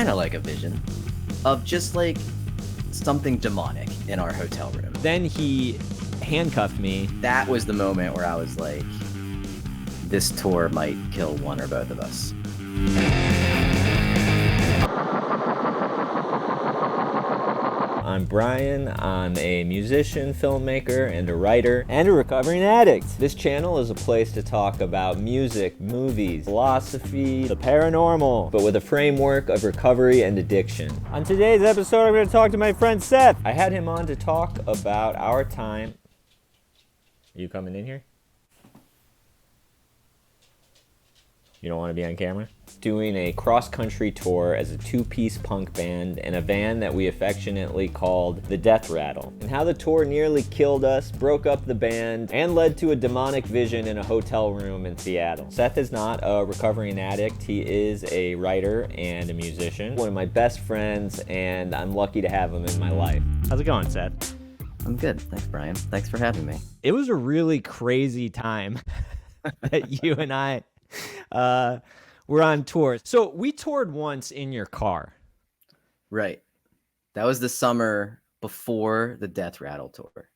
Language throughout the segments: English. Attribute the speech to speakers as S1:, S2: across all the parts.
S1: kind of like a vision of just like something demonic in our hotel room.
S2: Then he handcuffed me.
S1: That was the moment where I was like, this tour might kill one or both of us.
S2: I'm Brian. I'm a musician, filmmaker, and a writer, and a recovering addict. This channel is a place to talk about music, movies, philosophy, the paranormal, but with a framework of recovery and addiction. On today's episode, I'm going to talk to my friend Seth. I had him on to talk about our time. Are you coming in here? You don't want to be on camera? Doing a cross-country tour as a two-piece punk band in a van that we affectionately called the Death Rattle, and how the tour nearly killed us, broke up the band, and led to a demonic vision in a hotel room in Seattle. Seth is not a recovering addict. He is a writer and a musician, one of my best friends, and I'm lucky to have him in my life. How's it going, Seth?
S1: I'm good. Thanks, Brian. Thanks for having me.
S2: It was a really crazy time that you and I we're on tour. So we toured once in your car.
S1: Right. That was the summer before the Death Rattle tour.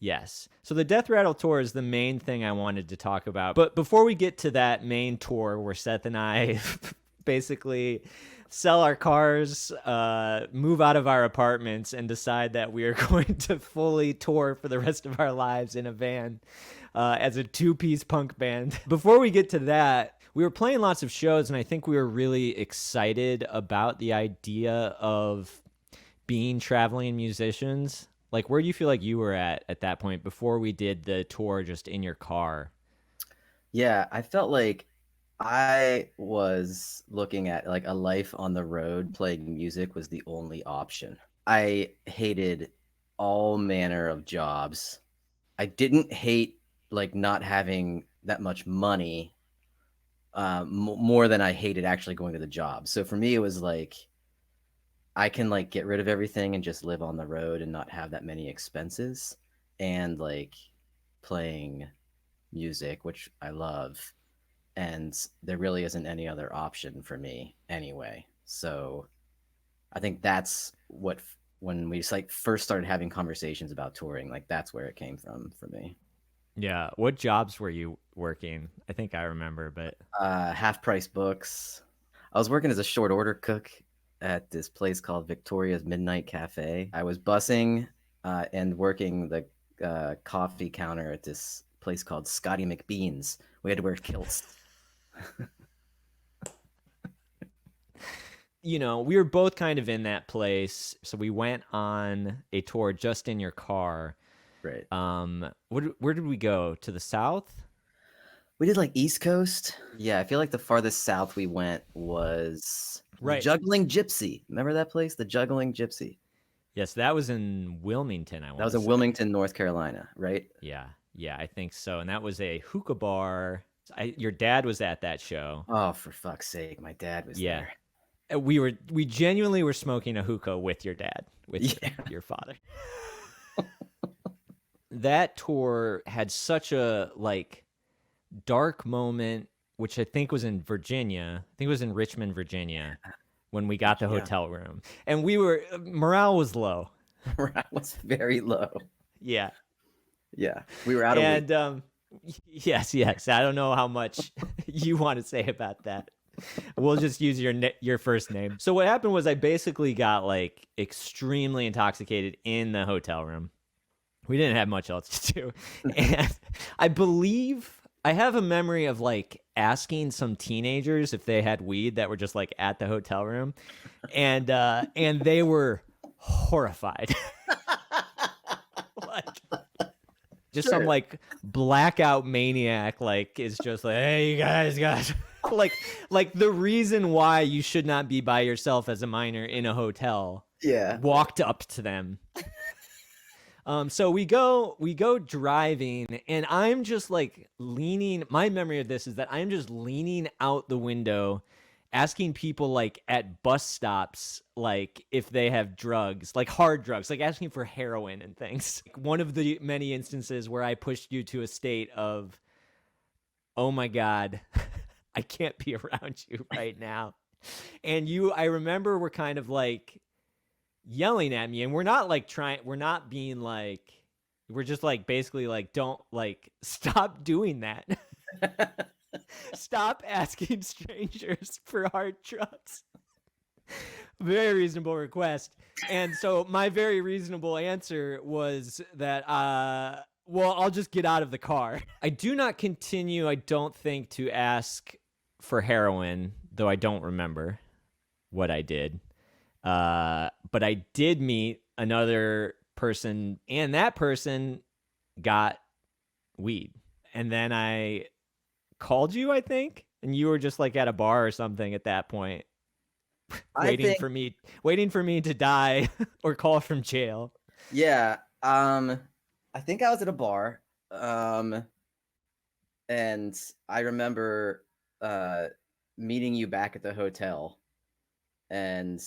S2: Yes. So the Death Rattle tour is the main thing I wanted to talk about. But before we get to that main tour where Seth and I basically sell our cars, move out of our apartments, and decide that we are going to fully tour for the rest of our lives in a van as a two-piece punk band. Before we get to that, we were playing lots of shows, and I think we were really excited about the idea of being traveling musicians. Like, where do you feel like you were at that point before we did the tour just in your car?
S1: Yeah, I felt like I was looking at like a life on the road. Playing music was the only option. I hated all manner of jobs. I didn't hate like not having that much money more than I hated actually going to the job. So for me, it was like I can like get rid of everything and just live on the road and not have that many expenses, and like playing music, which I love. And there really isn't any other option for me anyway. So I think that's what, when we like first started having conversations about touring, like that's where it came from for me.
S2: Yeah. What jobs were you working? I think I remember, but
S1: Half price books. I was working as a short order cook at this place called Victoria's Midnight Cafe. I was busing and working the coffee counter at this place called Scotty McBean's. We had to wear kilts.
S2: you know, we were both kind of in that place. So we went on a tour just in your car.
S1: Right.
S2: Where did we go? To the south?
S1: We did like East Coast. Yeah, I feel like the farthest south we went was
S2: Right.
S1: Juggling Gypsy. Remember that place? The Juggling Gypsy.
S2: Yes, that was in Wilmington, I want to say.
S1: That was in Wilmington, North Carolina, right?
S2: Yeah, I think so. And that was a hookah bar. Your dad was at that show.
S1: Oh, for fuck's sake, my dad was there.
S2: We genuinely were smoking a hookah with your dad, with your father. That tour had such a like dark moment, which I think was in Virginia. I think it was in Richmond, Virginia, when we got the hotel room, and morale was low.
S1: Morale was very low.
S2: Yeah,
S1: we were out of
S2: and yes. I don't know how much you want to say about that. We'll just use your first name. So what happened was I basically got like extremely intoxicated in the hotel room. We didn't have much else to do. And I believe I have a memory of like asking some teenagers if they had weed that were just like at the hotel room. And they were horrified. Just some like blackout maniac like is just like, hey, you guys. like the reason why you should not be by yourself as a minor in a hotel.
S1: Yeah.
S2: Walked up to them. So we go driving, and I'm just like leaning. My memory of this is that I'm just leaning out the window, asking people like at bus stops, like if they have drugs, like hard drugs, like asking for heroin and things. One of the many instances where I pushed you to a state of, oh my God, I can't be around you right now. And I remember we're kind of like yelling at me, and we're not like we're not being like, we're just like basically like, don't like, stop doing that. Stop asking strangers for hard drugs. Very reasonable request. And so my very reasonable answer was that, well, I'll just get out of the car. I do not continue, I don't think, to ask for heroin, though I don't remember what I did. But I did meet another person, and that person got weed. And then I called you, I think, and you were just like at a bar or something at that point,
S1: I think,
S2: waiting for me to die or call from jail.
S1: yeah. I think I was at a bar. Um, and I remember meeting you back at the hotel. And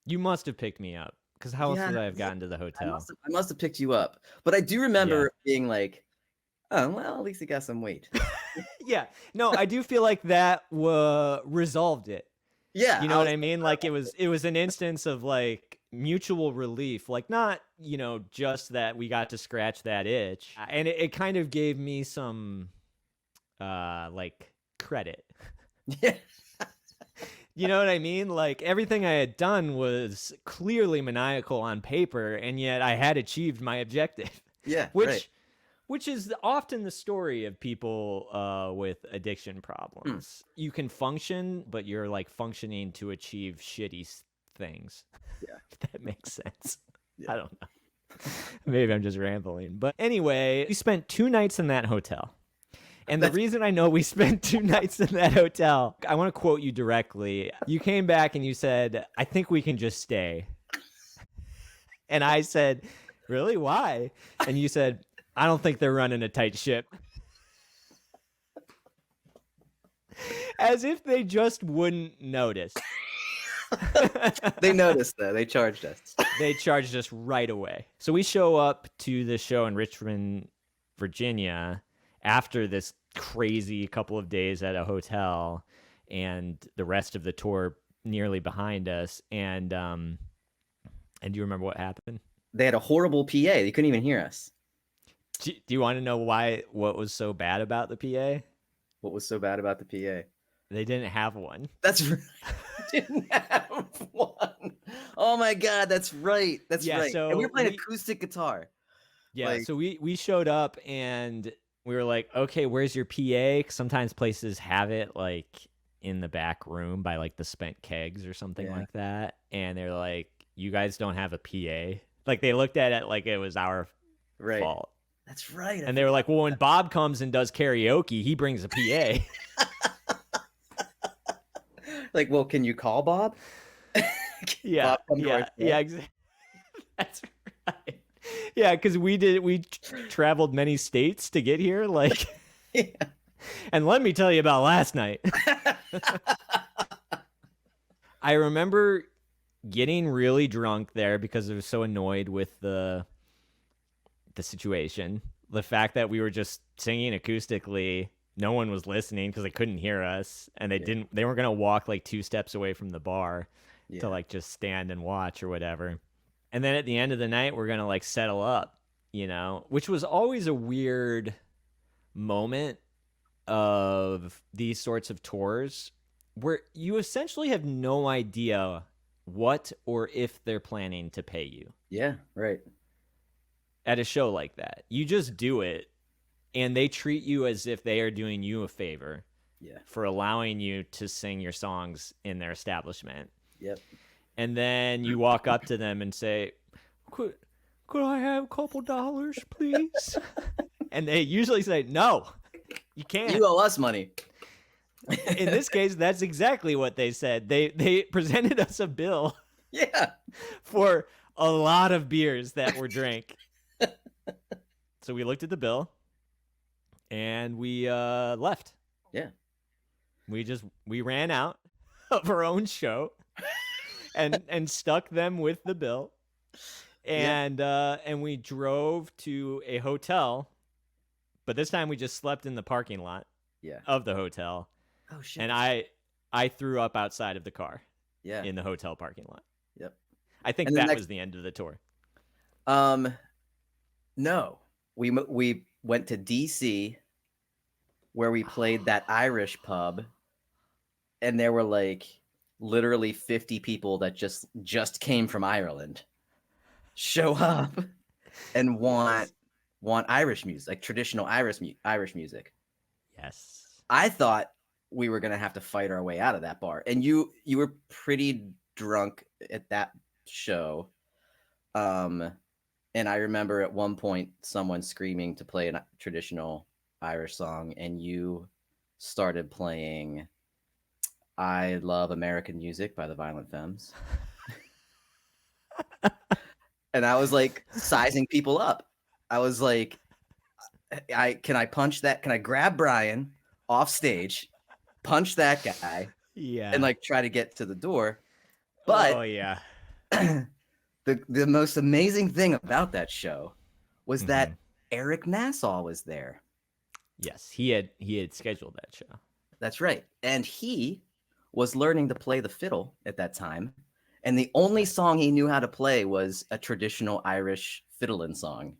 S2: You must have picked me up, because how else
S1: yeah,
S2: would I have
S1: yeah,
S2: gotten to the hotel?
S1: I must have picked you up. But I do
S2: Yeah.
S1: remember being like, oh, well, at least he got some weight.
S2: Yeah. No, I do feel like that resolved it.
S1: Yeah,
S2: You know
S1: I
S2: what
S1: was
S2: I mean? Like it was an instance of like mutual relief, like not, just that we got to scratch that itch. And it kind of gave me some like credit.
S1: yeah,
S2: You know what I mean? Like everything I had done was clearly maniacal on paper, and yet I had achieved my objective.
S1: yeah, right.
S2: which which is often the story of people with addiction
S1: Hmm.
S2: problems. You can function, but you're like functioning to achieve shitty things.
S1: Yeah,
S2: If that makes sense. I
S1: yeah.
S2: don't know. Maybe I'm just rambling. But anyway, we spent 2 nights in that hotel. And the
S1: That's
S2: reason I know we spent 2 nights in that hotel, I want to quote you directly. You came back and you said, I think we can just stay. And I said, really? Why? And you said, I don't think they're running a tight ship. As if they just wouldn't notice.
S1: they noticed though. They charged us.
S2: They charged us right away. So we show up to the show in Richmond, Virginia, after this crazy couple of days at a hotel, and the rest of the tour nearly behind us. And do you remember what happened?
S1: They had a horrible PA. They couldn't even hear us.
S2: Do you want to know what was so bad about the PA?
S1: What was so bad about the PA?
S2: They didn't have one.
S1: That's right. Didn't have one. Oh my god, that's right. That's
S2: Yeah,
S1: right. And we were
S2: so
S1: playing acoustic guitar.
S2: yeah,
S1: Like,
S2: so we showed up and we were like, okay, where's your PA? 'Cause sometimes places have it like in the back room by like the spent kegs or something
S1: yeah,
S2: like that. And they're like, you guys don't have a PA. Like they looked at it like it was our
S1: right.
S2: fault.
S1: That's right. I
S2: And they were
S1: forgot.
S2: like, well, when Bob comes and does karaoke, he brings a PA.
S1: Like, well, can you call Bob? Can
S2: Yeah,
S1: Bob come to our
S2: yeah,
S1: show?
S2: yeah. That's right. Yeah, because we traveled many states to get here. Like,
S1: Yeah.
S2: and let me tell you about last night. I remember getting really drunk there because I was so annoyed with the situation. The fact that we were just singing acoustically, no one was listening because they couldn't hear us, and
S1: Yeah.
S2: they weren't gonna walk like 2 steps away from the bar to
S1: Yeah.
S2: like just stand and watch or whatever. And then at the end of the night, we're gonna like settle up, which was always a weird moment of these sorts of tours where you essentially have no idea what or if they're planning to pay you
S1: Yeah. Right.
S2: at a show like that. You just do it, and they treat you as if they are doing you a favor
S1: Yeah.
S2: for allowing you to sing your songs in their establishment.
S1: Yep.
S2: And then you walk up to them and say, could I have a couple dollars, please? And they usually say, no, you can't.
S1: You owe us money.
S2: In this case, that's exactly what they said. They presented us a bill
S1: Yeah.
S2: for a lot of beers that were drank. So we looked at the bill and we left.
S1: Yeah.
S2: We ran out of our own show and stuck them with the bill. And we drove to a hotel, but this time we just slept in the parking lot
S1: Yeah.
S2: of the hotel.
S1: Oh shit.
S2: And I I threw up outside of the car
S1: Yeah.
S2: in the hotel parking lot.
S1: Yep.
S2: I think
S1: And the
S2: that
S1: next,
S2: was the end of the tour.
S1: um, no, we went to DC where we played that Irish pub, and there were like literally 50 people that just came from Ireland show up and
S2: Yes.
S1: want Irish music, like traditional Irish music.
S2: Yes.
S1: I thought we were gonna have to fight our way out of that bar, and you were pretty drunk at that show. Um, and I remember at one point someone screaming to play a traditional Irish song, and you started playing "I Love American Music" by the Violent Femmes, and I was like sizing people up. I was like, I can I punch that? Can I grab Brian off stage, punch that guy, and
S2: Yeah.
S1: like try to get to the door?
S2: Oh
S1: But
S2: yeah.
S1: the most amazing thing about that show was
S2: Mm-hmm.
S1: that Eric Nassau was there.
S2: Yes, he had scheduled that show.
S1: That's right. And he was learning to play the fiddle at that time. And the only
S2: Right.
S1: song he knew how to play was a traditional Irish fiddling song.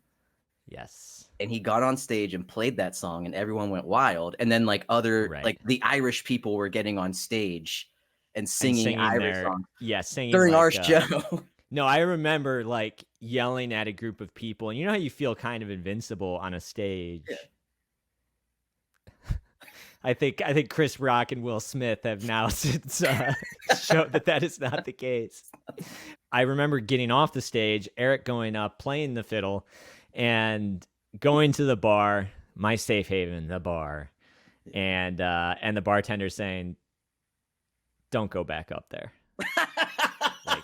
S2: Yes.
S1: And he got on stage and played that song, and everyone went wild. And then
S2: Right.
S1: like the Irish people were getting on stage and
S2: And
S1: singing
S2: singing
S1: Irish
S2: their
S1: songs
S2: yeah, singing
S1: during our
S2: like
S1: show.
S2: no, I remember like yelling at a group of people, and you know how you feel kind of invincible on a
S1: Yeah.
S2: stage. I think Chris Rock and Will Smith have now since showed that that is not the case. I remember getting off the stage, Eric going up, playing the fiddle, and going to the bar, my safe haven, the bar, and the bartender saying, "Don't go back up there." Like,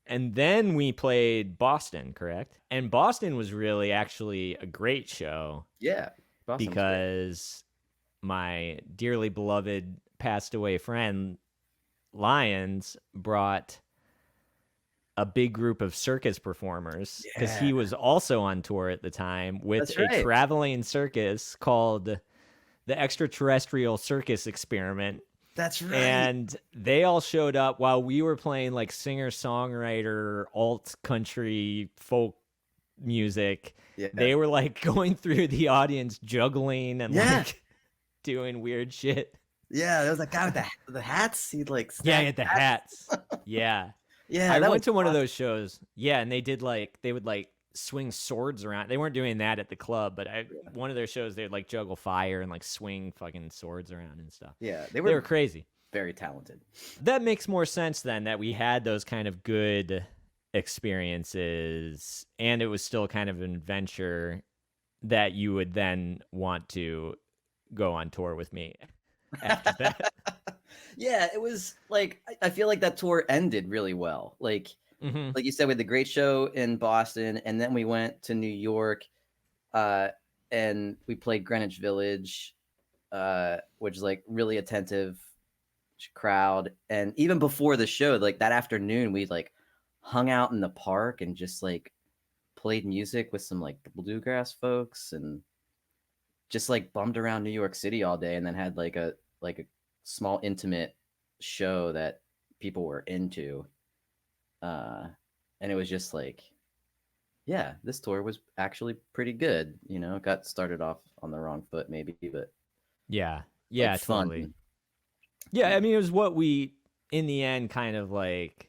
S2: and then we played Boston, correct? And Boston was really actually a great show
S1: Yeah. Boston was great.
S2: because my dearly beloved passed away friend Lyons brought a big group of circus performers because
S1: Yeah.
S2: he was also on tour at the time with
S1: That's
S2: a
S1: right.
S2: traveling circus called the Extraterrestrial Circus Experiment.
S1: That's right.
S2: And they all showed up while we were playing like singer songwriter, alt country, folk music.
S1: Yeah.
S2: They were like going through the audience, juggling and
S1: Yeah.
S2: like doing weird shit.
S1: Yeah. There was that guy with the hats. He'd like
S2: Yeah,
S1: stack
S2: at the
S1: hats.
S2: hats. Yeah.
S1: Yeah,
S2: I
S1: that was
S2: went to one of
S1: awesome.
S2: those shows. Yeah, and they would like swing swords around. They weren't doing that at the club, but one of their shows they'd like juggle fire and like swing fucking swords around and stuff.
S1: Yeah, they
S2: They were
S1: were
S2: crazy.
S1: very talented.
S2: That makes more sense then that we had those kind of good experiences and it was still kind of an adventure that you would then want to go on tour with me after that.
S1: Yeah, it was like I feel like that tour ended really well.
S2: Hmm.
S1: Like you said, we had the great show in Boston, and then we went to New York, uh, and we played Greenwich Village, which is like really attentive crowd. And even before the show, like that afternoon, we like hung out in the park and just like played music with some like bluegrass folks and just like bummed around New York City all day, and then had like a small intimate show that people were into. Uh, and it was just like, yeah, this tour was actually pretty good. You know, got started off on the wrong foot maybe, but
S2: Yeah.
S1: like
S2: Yeah,
S1: fun.
S2: totally. Yeah, I
S1: Yeah,
S2: mean, it was what we, in the end, kind of like,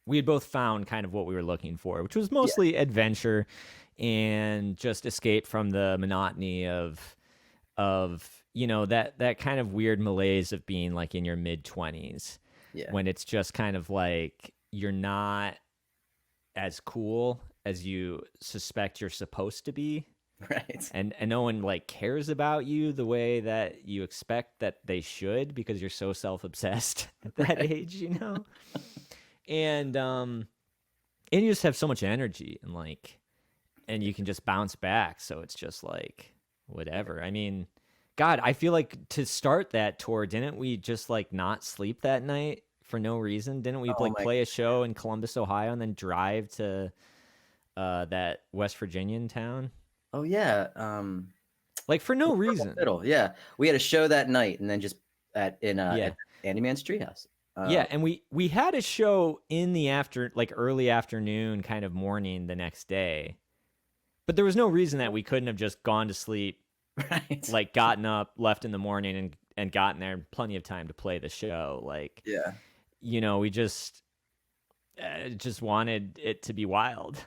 S2: we had both found kind of what we were looking for, which was
S1: yeah,
S2: mostly adventure and just escape from the monotony of that kind of weird malaise of being like in your mid 20s
S1: yeah.
S2: when it's just kind of like you're not as cool as you suspect you're supposed to be,
S1: Right.
S2: and no one like cares about you the way that you expect that they should because you're so self-obsessed at that
S1: Right.
S2: age. And you just have so much energy and like and you can just bounce back, so it's just like whatever. I mean, god, I feel like to start that tour, didn't we just like not sleep that night for no reason? Didn't we
S1: Oh
S2: like
S1: my.
S2: play a show in Columbus, Ohio, and then drive to that West Virginian town
S1: Oh yeah.
S2: like for no
S1: Purple
S2: reason?
S1: Fiddle. Yeah, we had a show that night, and then just at
S2: Yeah.
S1: Andyman's Treehouse.
S2: Yeah,
S1: Um,
S2: and we had a show in the like early afternoon, kind of morning the next day. But there was no reason that we couldn't have just gone to sleep,
S1: right.
S2: like gotten up, left in the morning and gotten there plenty of time to play the show. Like,
S1: Yeah.
S2: we just wanted it to be wild.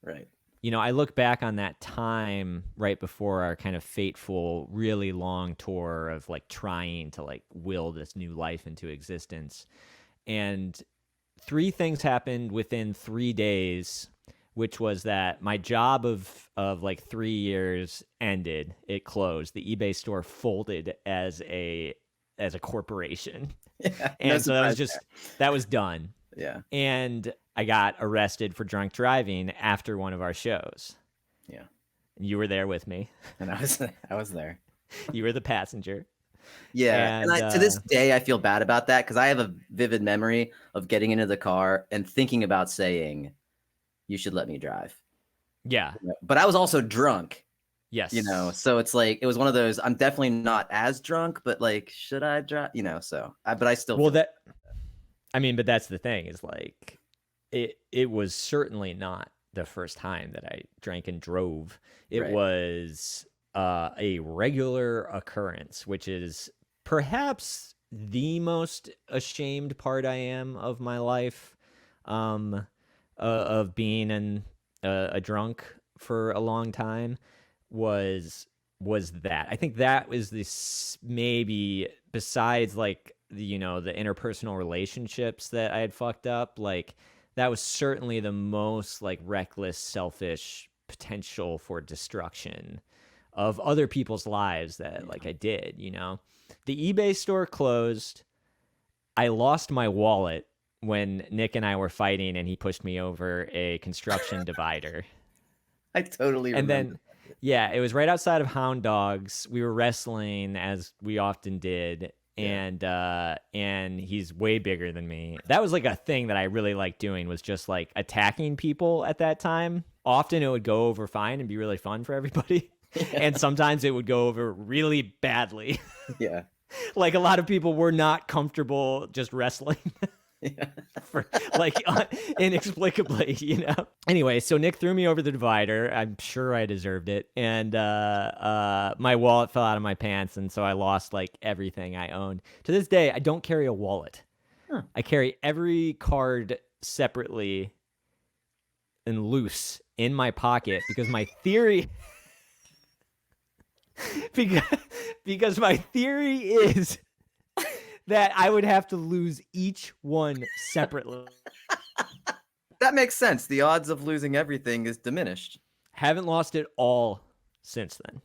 S1: Right.
S2: I look back on that time right before our kind of fateful, really long tour of like trying to like will this new life into existence. And three things happened within 3 days, which was that my job of like 3 years ended. It closed. The eBay store folded as a corporation.
S1: Yeah. No
S2: And so
S1: surprise
S2: that was done.
S1: there. Yeah.
S2: And I got arrested for drunk driving after one of our shows.
S1: Yeah.
S2: You were there with me.
S1: And I was there.
S2: You were the passenger.
S1: Yeah, and
S2: And
S1: to this day, I feel bad about that because I have a vivid memory of getting into the car and thinking about saying, "You should let me drive."
S2: yeah,
S1: But I was also drunk,
S2: yes.
S1: so it's like it was one of those. I'm definitely not as drunk, but like, should I drive? But I still
S2: Well,
S1: feel
S2: but that's the thing is like it was certainly not the first time that I drank and drove. It
S1: right.
S2: was a regular occurrence, which is perhaps the most ashamed part I am of my life, of being a drunk for a long time was that. I think that was this maybe besides like the interpersonal relationships that I had fucked up, like that was certainly the most like reckless, selfish potential for destruction of other people's lives that like I did. The eBay store closed. I lost my wallet when Nick and I were fighting and he pushed me over a construction divider.
S1: I totally
S2: And
S1: remember.
S2: then, yeah, it was right outside of Hound Dogs. We were wrestling as we often did,
S1: Yeah.
S2: and he's way bigger than me. That was like a thing that I really liked doing, was just like attacking people at that time. Often it would go over fine and be really fun for everybody.
S1: Yeah.
S2: And sometimes it would go over really badly.
S1: Yeah.
S2: Like a lot of people were not comfortable just wrestling.
S1: Yeah.
S2: For like inexplicably. Anyway, so Nick threw me over the divider. I'm sure I deserved it, and my wallet fell out of my pants, and so I lost like everything I owned. To this day, I don't carry a wallet.
S1: Huh.
S2: I carry every card separately and loose in my pocket because my theory because my theory is that I would have to lose each one separately.
S1: That makes sense. The odds of losing everything is diminished.
S2: Haven't lost it all since then.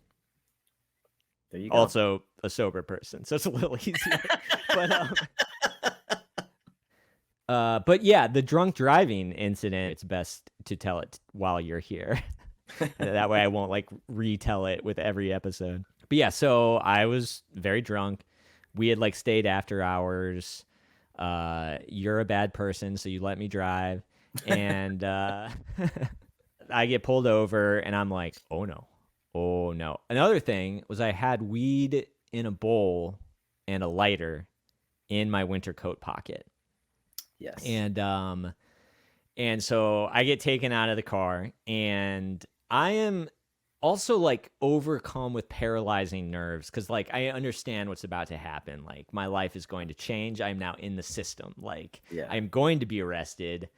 S1: There you go.
S2: Also a sober person, so it's a little easier. But yeah, the drunk driving incident, it's best to tell it while you're here. That way I won't like retell it with every episode. But yeah, so I was very drunk. We had like stayed after hours. You're a bad person, so you let me drive. And I get pulled over and I'm like, oh no. Oh no. Another thing was I had weed in a bowl and a lighter in my winter coat pocket.
S1: Yes.
S2: And so I get taken out of the car and I am also like overcome with paralyzing nerves because like I understand what's about to happen. Like my life is going to change. I'm now in the system. Like
S1: Yeah.
S2: I'm going to be arrested.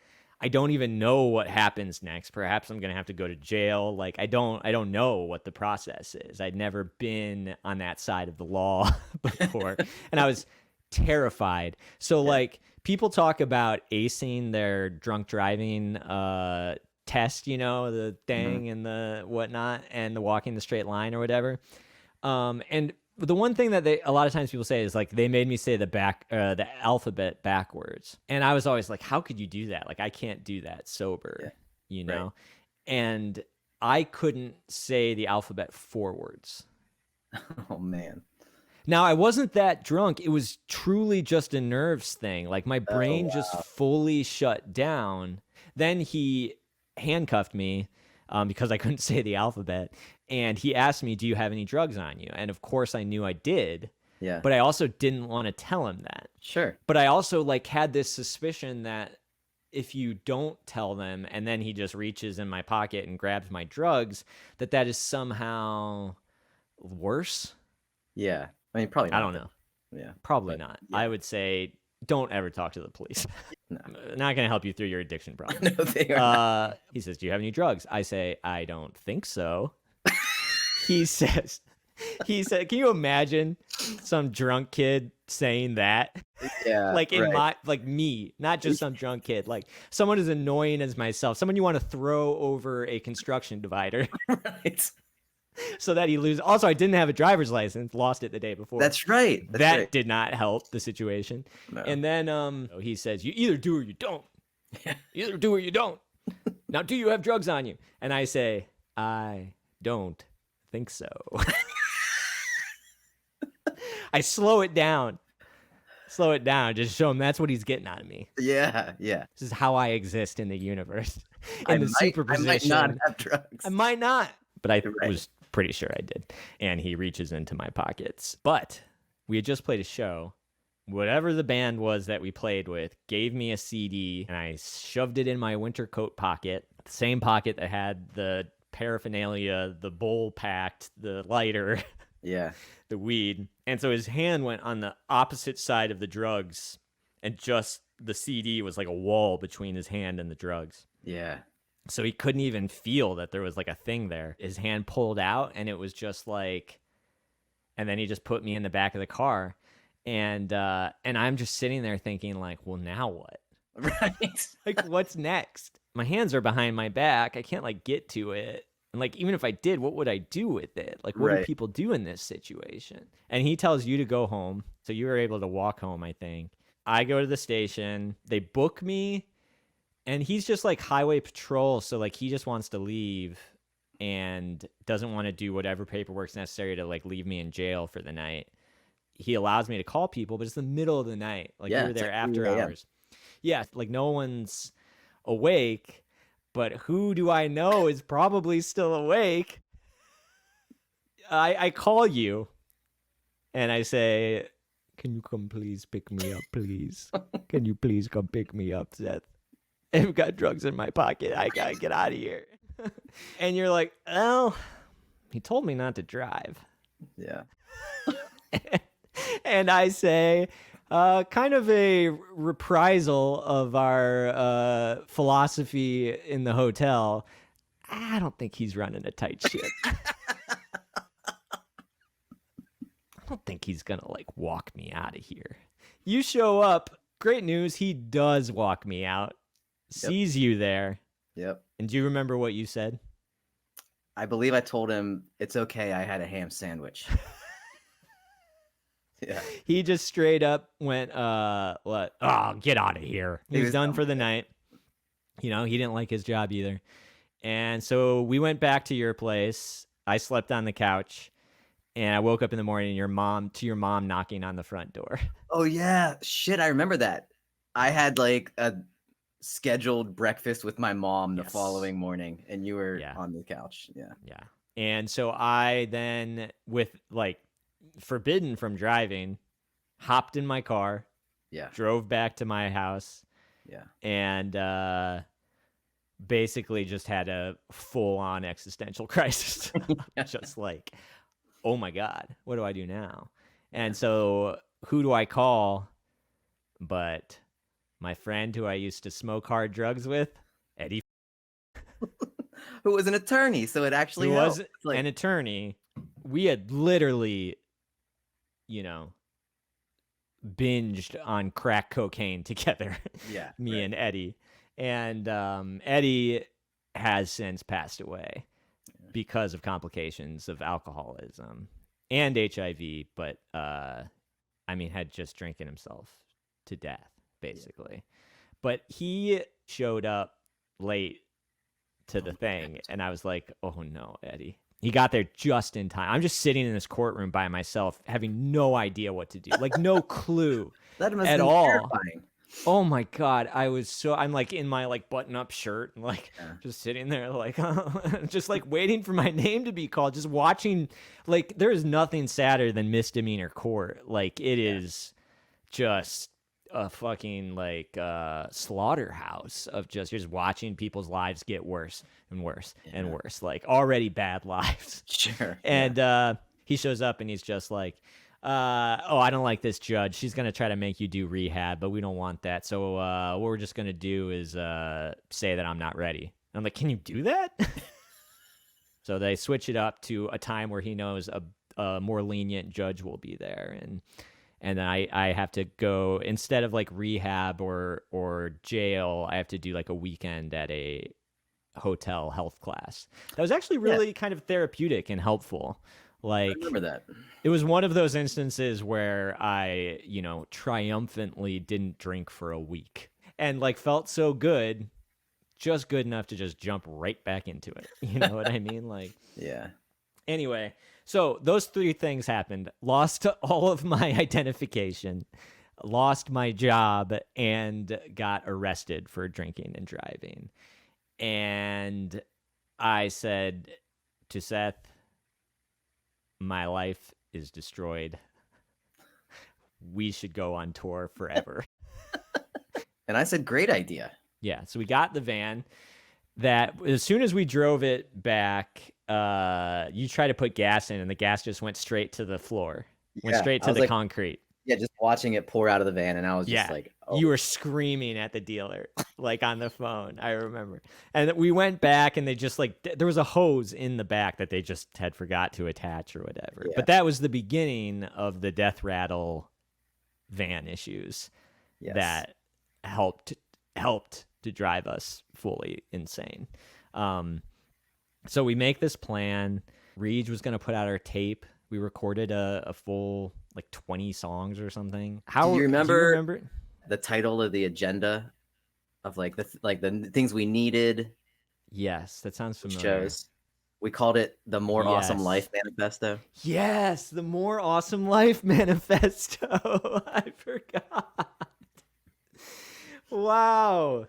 S2: I don't even know what happens next. Perhaps I'm going to have to go to jail. Like I don't know what the process is. I'd never been on that side of the law before. And I was terrified. So like people talk about acing their drunk driving test, the thing and the whatnot and the walking the straight line or whatever. And the one thing that a lot of times people say is like they made me say the alphabet backwards, and I was always like, how could you do that? Like I can't do that sober,
S1: Right.
S2: And I couldn't say the alphabet forwards.
S1: Oh man.
S2: Now I wasn't that drunk. It was truly just a nerves thing. Like my brain just fully shut down. Then he handcuffed me because I couldn't say the alphabet. And he asked me, do you have any drugs on you? And of course I knew I did.
S1: Yeah.
S2: But I also didn't want to tell him that.
S1: Sure.
S2: But I also like had this suspicion that if you don't tell them and then he just reaches in my pocket and grabs my drugs, that is somehow worse.
S1: Yeah. I mean, probably
S2: I
S1: not,
S2: don't
S1: but
S2: know.
S1: yeah.
S2: Probably
S1: But
S2: not.
S1: yeah.
S2: I would say don't ever talk to the police.
S1: No.
S2: Not going to help you through your addiction problem.
S1: No, they are not.
S2: He says, "Do you have any drugs?" I say, "I don't think so." He says, "Can you imagine some drunk kid saying that?"
S1: Yeah.
S2: Like in
S1: Right.
S2: my, like me, not just some drunk kid, like someone as annoying as myself, someone you want to throw over a construction divider
S1: Right.
S2: so that he loses. Also, I didn't have a driver's license, lost it the day before.
S1: That's right. That's right.
S2: That did not help the situation.
S1: No.
S2: And then he says, "You either do or you don't.
S1: Yeah.
S2: You either do or you don't. Now, do you have drugs on you?" And I say, "I don't think so." I slow it down, just show him that's what he's getting out of me.
S1: Yeah. Yeah.
S2: This is how I exist in the universe.
S1: I
S2: In the
S1: might
S2: superposition.
S1: not have drugs.
S2: I might not, but I
S1: Right.
S2: was pretty sure I did. And he reaches into my pockets. But we had just played a show. Whatever the band was that we played with gave me a CD, and I shoved it in my winter coat pocket, the same pocket that had the paraphernalia, the bowl packed, the lighter,
S1: Yeah.
S2: the weed. And so his hand went on the opposite side of the drugs, and just the CD was like a wall between his hand and the drugs.
S1: Yeah.
S2: So he couldn't even feel that there was like a thing there. His hand pulled out, and it was just like, and then he just put me in the back of the car. And I'm just sitting there thinking like, well, now what?
S1: Right.
S2: Like, what's next? My hands are behind my back. I can't like get to it. And like, even if I did, what would I do with it? Like, what do
S1: Right.
S2: people do in this situation? And he tells you to go home. So you were able to walk home, I think. I go to the station. They book me. And he's just like highway patrol. So like, he just wants to leave and doesn't want to do whatever paperwork's necessary to like leave me in jail for the night. He allows me to call people, but it's the middle of the night. Like,
S1: Yeah,
S2: we were
S1: it's
S2: there
S1: like
S2: after
S1: 3 a.m.
S2: hours. Yeah, like no one's awake, but who do I know is probably still awake? I call you and I say, "Can you come please pick me up, please? Can you please come pick me up, Seth? I've got drugs in my pocket. I gotta get out of here." And you're like, "Oh, he told me not to drive."
S1: Yeah.
S2: And I say, kind of a reprisal of our philosophy in the hotel, I don't think he's running a tight ship. I don't think he's going to like walk me out of here. You show up. Great news. He does walk me out, sees you there.
S1: Yep.
S2: And do you remember what you said?
S1: I believe I told him it's okay. I had a ham sandwich. Yeah.
S2: He just straight up went, what? "Oh, get out of here." He was done for the night. You know, he didn't like his job either. And so we went back to your place. I slept on the couch, and I woke up in the morning, your mom knocking on the front door.
S1: Oh yeah. Shit, I remember that. I had like a scheduled breakfast with my mom the
S2: Yes.
S1: following morning, and you were
S2: Yeah.
S1: on the couch. Yeah.
S2: Yeah. And so I then, with like forbidden from driving, hopped in my car,
S1: Yeah.
S2: drove back to my house,
S1: Yeah.
S2: and basically just had a full-on existential crisis. Just like, oh my God, what do I do now? And so who do I call but my friend who I used to smoke hard drugs with, Eddie,
S1: Who was an attorney, so it actually
S2: who
S1: helped.
S2: was
S1: Like,
S2: an attorney. We had literally, you know, binged on crack cocaine together.
S1: yeah.
S2: Me
S1: right.
S2: and Eddie. And Eddie has since passed away because of complications of alcoholism and HIV, but I mean, had just drinking himself to death, basically. Yeah. But he showed up late to the thing, and I was like, oh no, Eddie. He got there just in time. I'm just sitting in this courtroom by myself, having no idea what to do, like no clue
S1: That must
S2: at
S1: have been
S2: all.
S1: terrifying.
S2: Oh my God. I'm like in my like button up shirt and like
S1: Yeah.
S2: just sitting there like, just like waiting for my name to be called, just watching. Like, there is nothing sadder than misdemeanor court. Like, it
S1: Yeah.
S2: is just a fucking like slaughterhouse of just, you're just watching people's lives get worse and worse and
S1: Yeah.
S2: worse, like already bad lives.
S1: Sure. Yeah.
S2: And he shows up and he's just like, oh, I don't like this judge. She's gonna try to make you do rehab, but we don't want that. So what we're just gonna do is say that I'm not ready. And I'm like, can you do that? So they switch it up to a time where he knows a more lenient judge will be there, and then I have to go, instead of like rehab or jail, I have to do like a weekend at a hotel health class. That was actually
S1: Yeah.
S2: really kind of therapeutic and helpful.
S1: I
S2: Like,
S1: remember that.
S2: it was one of those instances where I, triumphantly didn't drink for a week and like felt so good, just good enough to just jump right back into it. You know what I mean? Like,
S1: Yeah.
S2: anyway, so those three things happened. Lost all of my identification, lost my job, and got arrested for drinking and driving. And I said to Seth, my life is destroyed. We should go on tour forever.
S1: And I said, great idea.
S2: Yeah, so we got the van. That as soon as we drove it back, you tried to put gas in, and the gas just went straight to the floor, went
S1: Yeah.
S2: straight
S1: I
S2: to
S1: was
S2: the
S1: like,
S2: concrete.
S1: yeah, just watching it pour out of the van, and I was just
S2: Yeah,
S1: like, oh,
S2: you were screaming at the dealer, like on the phone. I remember. And we went back, and they just like, there was a hose in the back that they just had forgot to attach or whatever.
S1: yeah.
S2: But that was the beginning of the Death Rattle van issues
S1: Yes.
S2: that helped to drive us fully insane. So we make this plan. Reed was going to put out our tape. We recorded a full like 20 songs or something.
S1: Do you remember,
S2: remember?
S1: the title of the agenda of like the things we needed?
S2: Yes, that sounds familiar.
S1: Shows. We called it the More Awesome
S2: Yes.
S1: Life Manifesto.
S2: Yes, the More Awesome Life Manifesto. I forgot. Wow.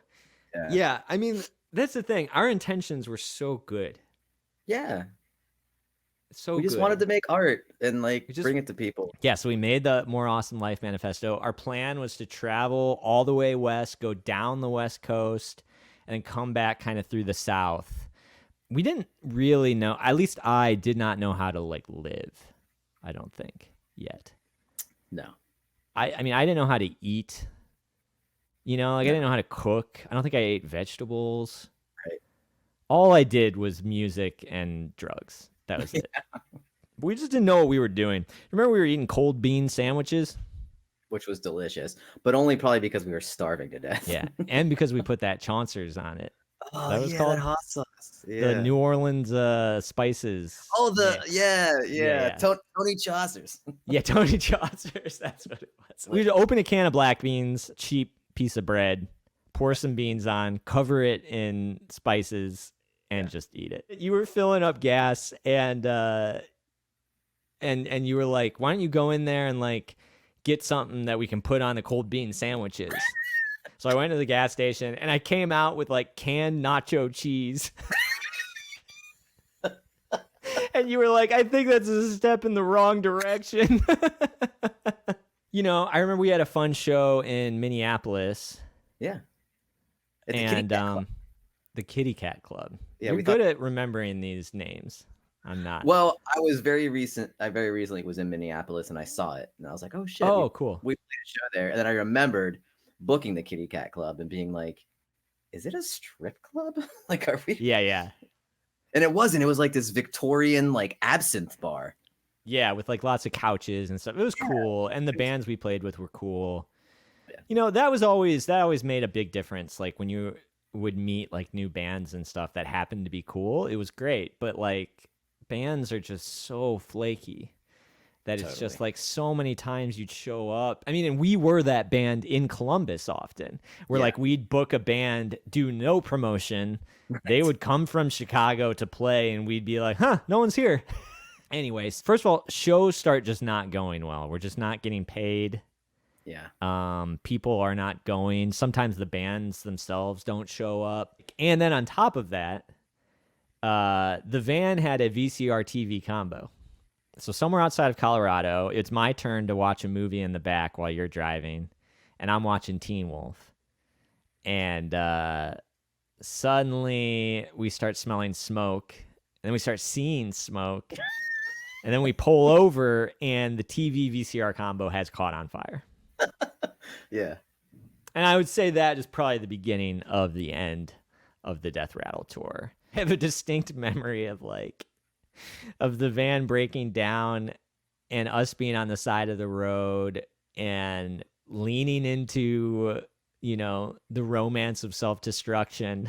S2: Yeah, I mean, that's the thing. Our intentions were so good.
S1: Yeah.
S2: So
S1: We just
S2: good.
S1: wanted to make art and like
S2: just-
S1: bring it to people.
S2: Yeah, so we made the More Awesome Life Manifesto. Our plan was to travel all the way west, go down the West Coast, and then come back kind of through the South. We didn't really know, at least I did not know how to like live, I don't think, yet.
S1: No.
S2: I mean, I didn't know how to eat. Like I didn't know how to cook. I don't think I ate vegetables.
S1: Right.
S2: All I did was music and drugs. That was it. We just didn't know what we were doing. Remember we were eating cold bean sandwiches?
S1: Which was delicious, but only probably because we were starving to death.
S2: Yeah, and because we put that Chauncers on it.
S1: Oh,
S2: That was
S1: yeah,
S2: called?
S1: that hot sauce. Yeah.
S2: The New Orleans spices.
S1: Oh,
S2: mix.
S1: yeah. Tony Chaucer's.
S2: Yeah, Tony Chaucer's. That's what it was. We'd open a can of black beans, cheap piece of bread, pour some beans on, cover it in spices, and just eat it. You were filling up gas, and you were like, why don't you go in there and like get something that we can put on the cold bean sandwiches? So I went to the gas station and I came out with like canned nacho cheese. And you were like, I think that's a step in the wrong direction. I remember we had a fun show in Minneapolis.
S1: Yeah. At
S2: The Kitty Cat Club.
S1: Yeah,
S2: You're good at remembering these names. I'm not.
S1: Well, I very recently was in Minneapolis and I saw it and I was like, oh shit.
S2: Oh, cool.
S1: We played a show there. And then I remembered booking the Kitty Cat Club and being like, is it a strip club? Like, are we?
S2: Yeah.
S1: And it wasn't. It was like this Victorian like absinthe bar.
S2: Yeah, with like lots of couches and stuff. It was cool. And the bands we played with were cool.
S1: Yeah.
S2: That always made a big difference. Like when you would meet like new bands and stuff that happened to be cool, it was great. But like bands are just so flaky that it's just like so many times you'd show up. I mean, and we were that band in Columbus often. Where like we'd book a band, do no promotion. Right. They would come from Chicago to play and we'd be like, huh, no one's here. Anyways, first of all, shows start just not going well. We're just not getting paid.
S1: Yeah.
S2: People are not going. Sometimes the bands themselves don't show up. And then on top of that, the van had a VCR TV combo. So somewhere outside of Colorado, it's my turn to watch a movie in the back while you're driving, and I'm watching Teen Wolf. And suddenly we start smelling smoke, and then we start seeing smoke, and then we pull over, and the TV VCR combo has caught on fire.
S1: Yeah.
S2: And I would say that is probably the beginning of the end of the Death Rattle tour. I have a distinct memory of the van breaking down and us being on the side of the road and leaning into, the romance of self-destruction,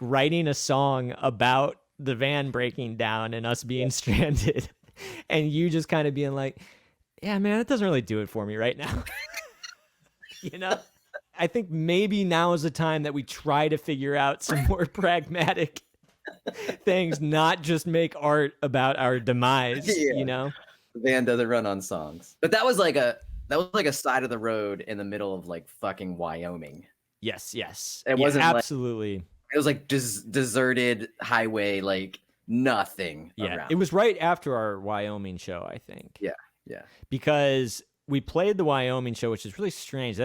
S2: writing a song about the van breaking down and us being stranded, and you just kind of being like, yeah, man, it doesn't really do it for me right now. you know I think maybe now is the time that we try to figure out some more pragmatic things, not just make art about our demise,
S1: Yeah. The band doesn't run on songs. But that was like a side of the road in the middle of like fucking Wyoming.
S2: Yes, yes.
S1: It
S2: Yeah,
S1: wasn't like
S2: absolutely.
S1: it was like deserted highway, like nothing
S2: Yeah,
S1: around.
S2: it was right after our Wyoming show, I think.
S1: Yeah. Yeah.
S2: Because we played the Wyoming show, which is really strange.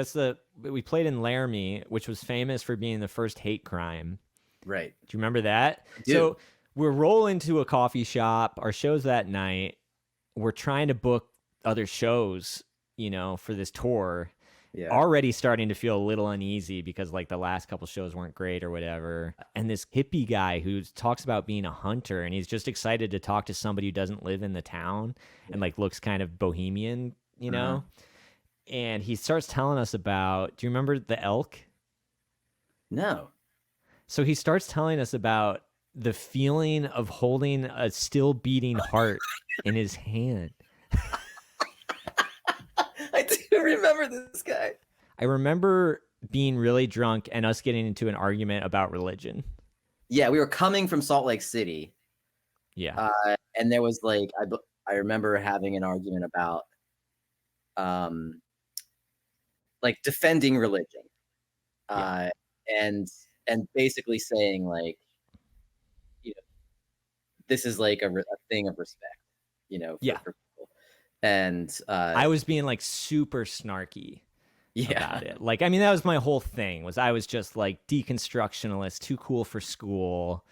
S2: We played in Laramie, which was famous for being the first hate crime.
S1: Right.
S2: Do you remember that?
S1: I do.
S2: So we're rolling to a coffee shop. Our show's that night. We're trying to book other shows, for this tour.
S1: Yeah.
S2: Already starting to feel a little uneasy because like the last couple shows weren't great or whatever. And this hippie guy who talks about being a hunter, and he's just excited to talk to somebody who doesn't live in the town and like looks kind of bohemian, And he starts telling us about, do you remember the elk?
S1: No.
S2: So he starts telling us about the feeling of holding a still beating heart in his hand.
S1: I do remember this guy.
S2: I remember being really drunk and us getting into an argument about religion.
S1: Yeah, we were coming from Salt Lake City.
S2: Yeah.
S1: And there was like I remember having an argument about like defending religion.
S2: Yeah.
S1: And basically saying like, you know, this is like a thing of respect,
S2: Yeah.
S1: for people. And
S2: I was being like super snarky
S1: yeah.
S2: about it. Like, I mean, that was my whole thing, was I was just like deconstructionalist, too cool for school.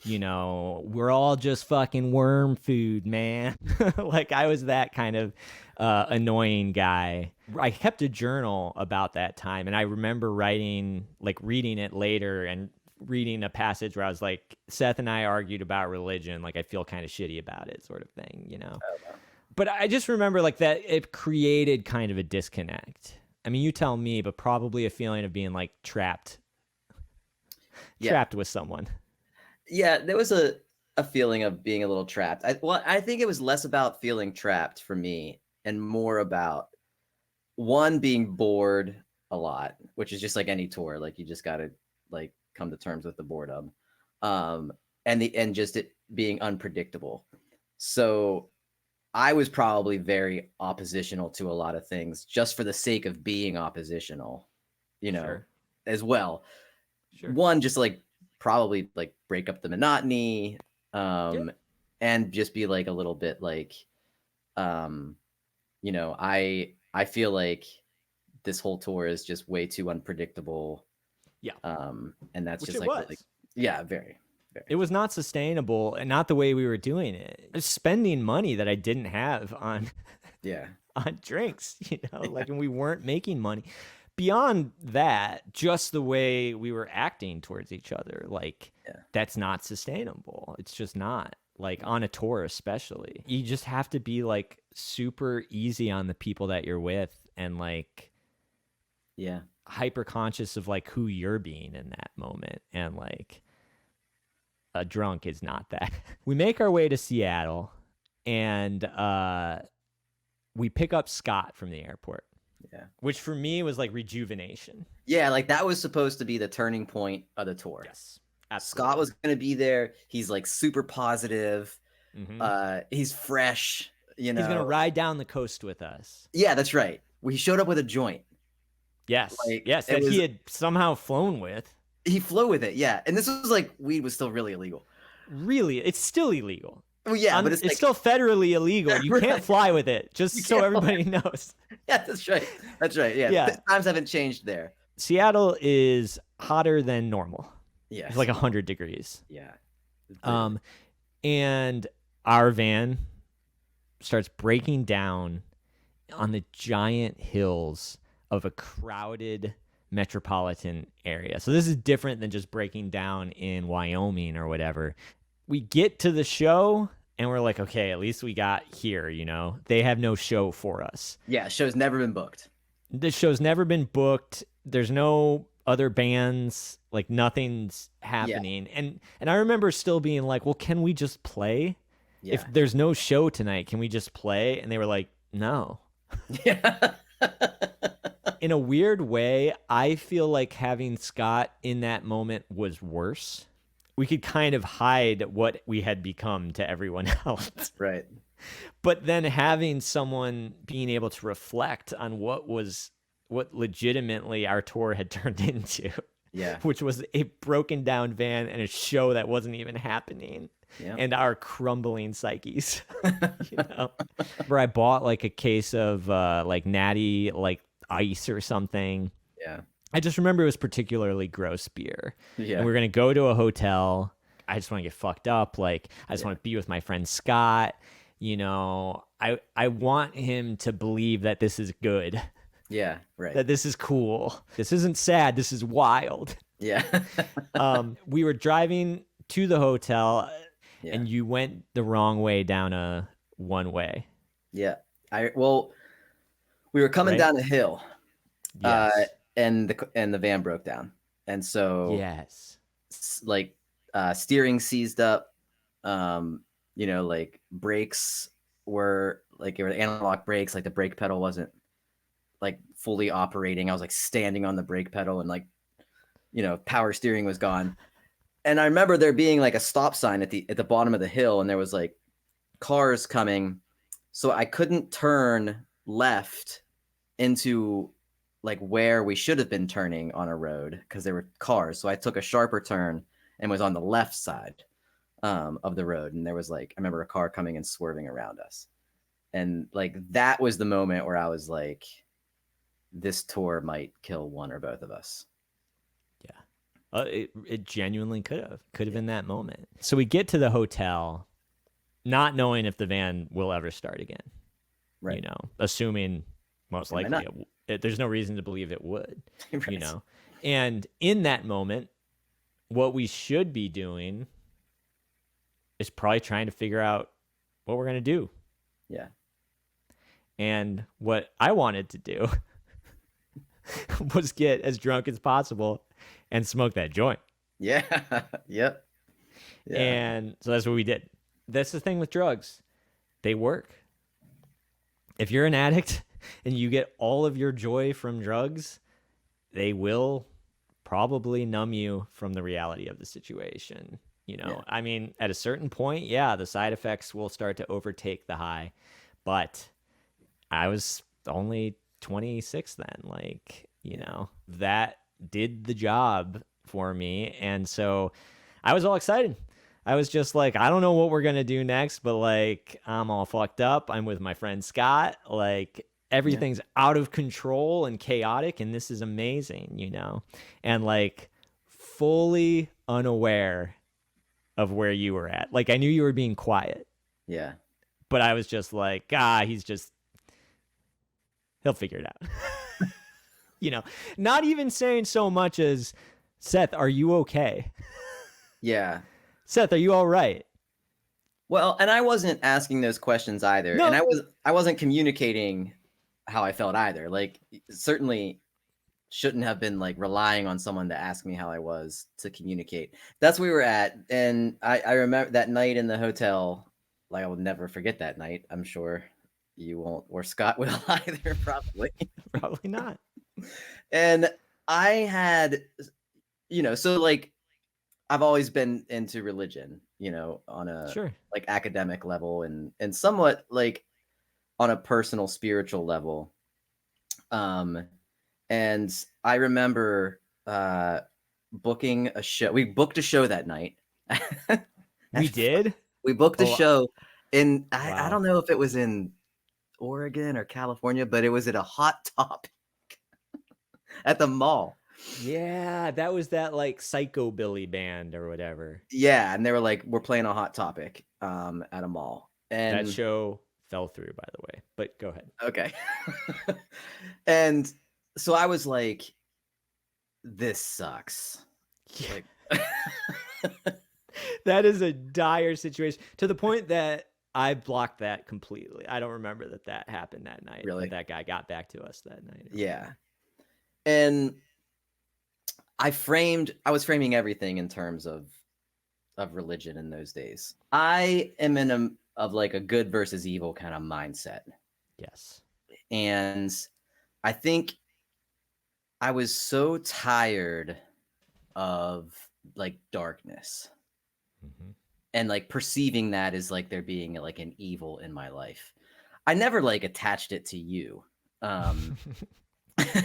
S2: We're all just fucking worm food, man. Like I was that kind of annoying guy. I kept a journal about that time, and I remember reading it later and reading a passage where I was like, Seth and I argued about religion. Like I feel kind of shitty about it, sort of thing, But I just remember like that it created kind of a disconnect. I mean, you tell me, but probably a feeling of being like trapped with someone.
S1: Yeah, there was a feeling of being a little trapped. I think it was less about feeling trapped for me and more about one, being bored a lot, which is just like any tour. Like you just got to like come to terms with the boredom. And just it being unpredictable. So I was probably very oppositional to a lot of things just for the sake of being oppositional,
S2: Sure.
S1: as well.
S2: Sure.
S1: One, just like probably like break up the monotony, and just be like a little bit like, I feel like this whole tour is just way too unpredictable.
S2: Yeah.
S1: And that's
S2: Which
S1: just
S2: it was.
S1: Yeah, very.
S2: It was not sustainable and not the way we were doing it. I was spending money that I didn't have on on drinks, like, and we weren't making money. Beyond that, just the way we were acting towards each other, like that's not sustainable. It's just not, like on a tour, especially. You just have to be like super easy on the people that you're with and like hyper conscious of like who you're being in that moment. And like a drunk is not that. We make our way to Seattle and we pick up Scott from the airport.
S1: Yeah.
S2: Which for me was like rejuvenation.
S1: Yeah, like that was supposed to be the turning point of the tour.
S2: Yes. Absolutely.
S1: Scott was going to be there. He's like super positive. Mm-hmm. He's fresh. you
S2: He's gonna
S1: know.
S2: ride down the coast with us.
S1: Yeah, that's right. He showed up with a joint.
S2: Yes,
S1: Like
S2: yes,
S1: it
S2: that he
S1: was,
S2: had somehow flown with.
S1: he flew with it. Yeah, and this was like weed was still really illegal.
S2: Really, it's still illegal.
S1: Well, yeah, but it's
S2: It's
S1: like
S2: still federally illegal. You can't
S1: right,
S2: fly with it, just
S1: you
S2: so
S1: can't fly.
S2: everybody knows.
S1: Yeah, that's right. That's right. Yeah,
S2: Yeah,
S1: times haven't changed there.
S2: Seattle is hotter than normal. It's
S1: Yes.
S2: like 100 degrees.
S1: Yeah.
S2: Um, and our van starts breaking down on the giant hills of a crowded metropolitan area. So this is different than just breaking down in Wyoming or whatever. We get to the show and we're like, okay, at least we got here, you know. They have no show for us.
S1: Yeah, show's never been booked.
S2: This show's never been booked. There's no other bands, like nothing's
S1: Yeah.
S2: happening. And I remember still being like, well, can we just play? If
S1: Yeah.
S2: there's no show tonight, can we just play? And they were like, no.
S1: Yeah.
S2: In a weird way, I feel like having Scott in that moment was worse. We could kind of hide what we had become to everyone else.
S1: Right.
S2: But then having someone being able to reflect on what legitimately our tour had turned into,
S1: Yeah.
S2: which was a broken down van and a show that wasn't even happening.
S1: Yeah.
S2: And our crumbling psyches, you know. Where I bought like a case of like natty like ice or something.
S1: Yeah.
S2: I just remember it was particularly gross beer.
S1: Yeah.
S2: And we are gonna go to a hotel. I just want to get fucked up. Like I just want to be with my friend Scott. You know, I want him to believe that this is good.
S1: Yeah. Right.
S2: That this is cool. This isn't sad. This is wild.
S1: Yeah.
S2: We were driving to the hotel.
S1: Yeah.
S2: And you went the wrong way down a one way.
S1: Yeah. Well, we were coming
S2: Right?
S1: down a hill,
S2: Yes.
S1: and the van broke down, and so
S2: Yes.
S1: like steering seized up, you know, like brakes were like, it were analog brakes, like the brake pedal wasn't like fully operating. I was like standing on the brake pedal, and like, you know, power steering was gone. And I remember there being like a stop sign at the bottom of the hill, and there was like cars coming, so I couldn't turn left into like where we should have been turning on a road because there were cars. So I took a sharper turn and was on the left side of the road, and there was like, I remember a car coming and swerving around us, and like that was the moment where I was like, this tour might kill one or both of us.
S2: It genuinely could have been that moment. So we get to the hotel, not knowing if the van will ever start again.
S1: Right.
S2: You know, assuming most
S1: It might
S2: likely there's no reason to believe it would.
S1: Right.
S2: You know, and in that moment, what we should be doing is probably trying to figure out what we're gonna do.
S1: Yeah.
S2: And what I wanted to do was get as drunk as possible and smoke that joint.
S1: Yeah. Yep. Yeah.
S2: And so that's what we did. That's the thing with drugs. They work. If you're an addict and you get all of your joy from drugs, they will probably numb you from the reality of the situation. You know,
S1: Yeah.
S2: I mean, at a certain point, yeah, the side effects will start to overtake the high. But I was only 26 then. Like, you know, that did the job for me. And so I was all excited. I was just like, I don't know what we're going to do next, but like, I'm all fucked up. I'm with my friend Scott. Like, everything's out of control and chaotic, and this is amazing, you know? And like, fully unaware of where you were at. Like, I knew you were being quiet,
S1: Yeah.
S2: but I was just like, he'll figure it out. You know, not even saying so much as, Seth, are you okay?
S1: Yeah.
S2: Seth, are you all right?
S1: Well, and I wasn't asking those questions either.
S2: No.
S1: And I wasn't communicating how I felt either. Like, certainly shouldn't have been like relying on someone to ask me how I was to communicate. That's where we were at. And I remember that night in the hotel, like I will never forget that night. I'm sure you won't, or Scott will either, probably.
S2: Probably not.
S1: And I had, you know, so like I've always been into religion, you know, on a
S2: Sure.
S1: like academic level, and somewhat like on a personal spiritual level. Um, and I remember booking a show. We booked a show that night.
S2: We did?
S1: We booked a
S2: Oh,
S1: show in, I
S2: wow.
S1: don't know if it was in Oregon or California, but it was at a Hot Top at the mall.
S2: Yeah, that was that like psychobilly band or whatever.
S1: Yeah, and they were like, "We're playing a Hot Topic at a mall."
S2: That
S1: And
S2: show fell through, by the way. But go ahead.
S1: okay. And so I was like, "This sucks." Like
S2: That is a dire situation to the point that I blocked that completely. I don't remember that that happened that night, that
S1: really?
S2: that guy got back to us that night or
S1: Yeah.
S2: whatever.
S1: And I was framing everything in terms of religion in those days. I am in a of like a good versus evil kind of mindset.
S2: Yes.
S1: And I think I was so tired of like darkness
S2: Mm-hmm.
S1: and like perceiving that as like there being like an evil in my life. I never like attached it to you. Um
S2: Fair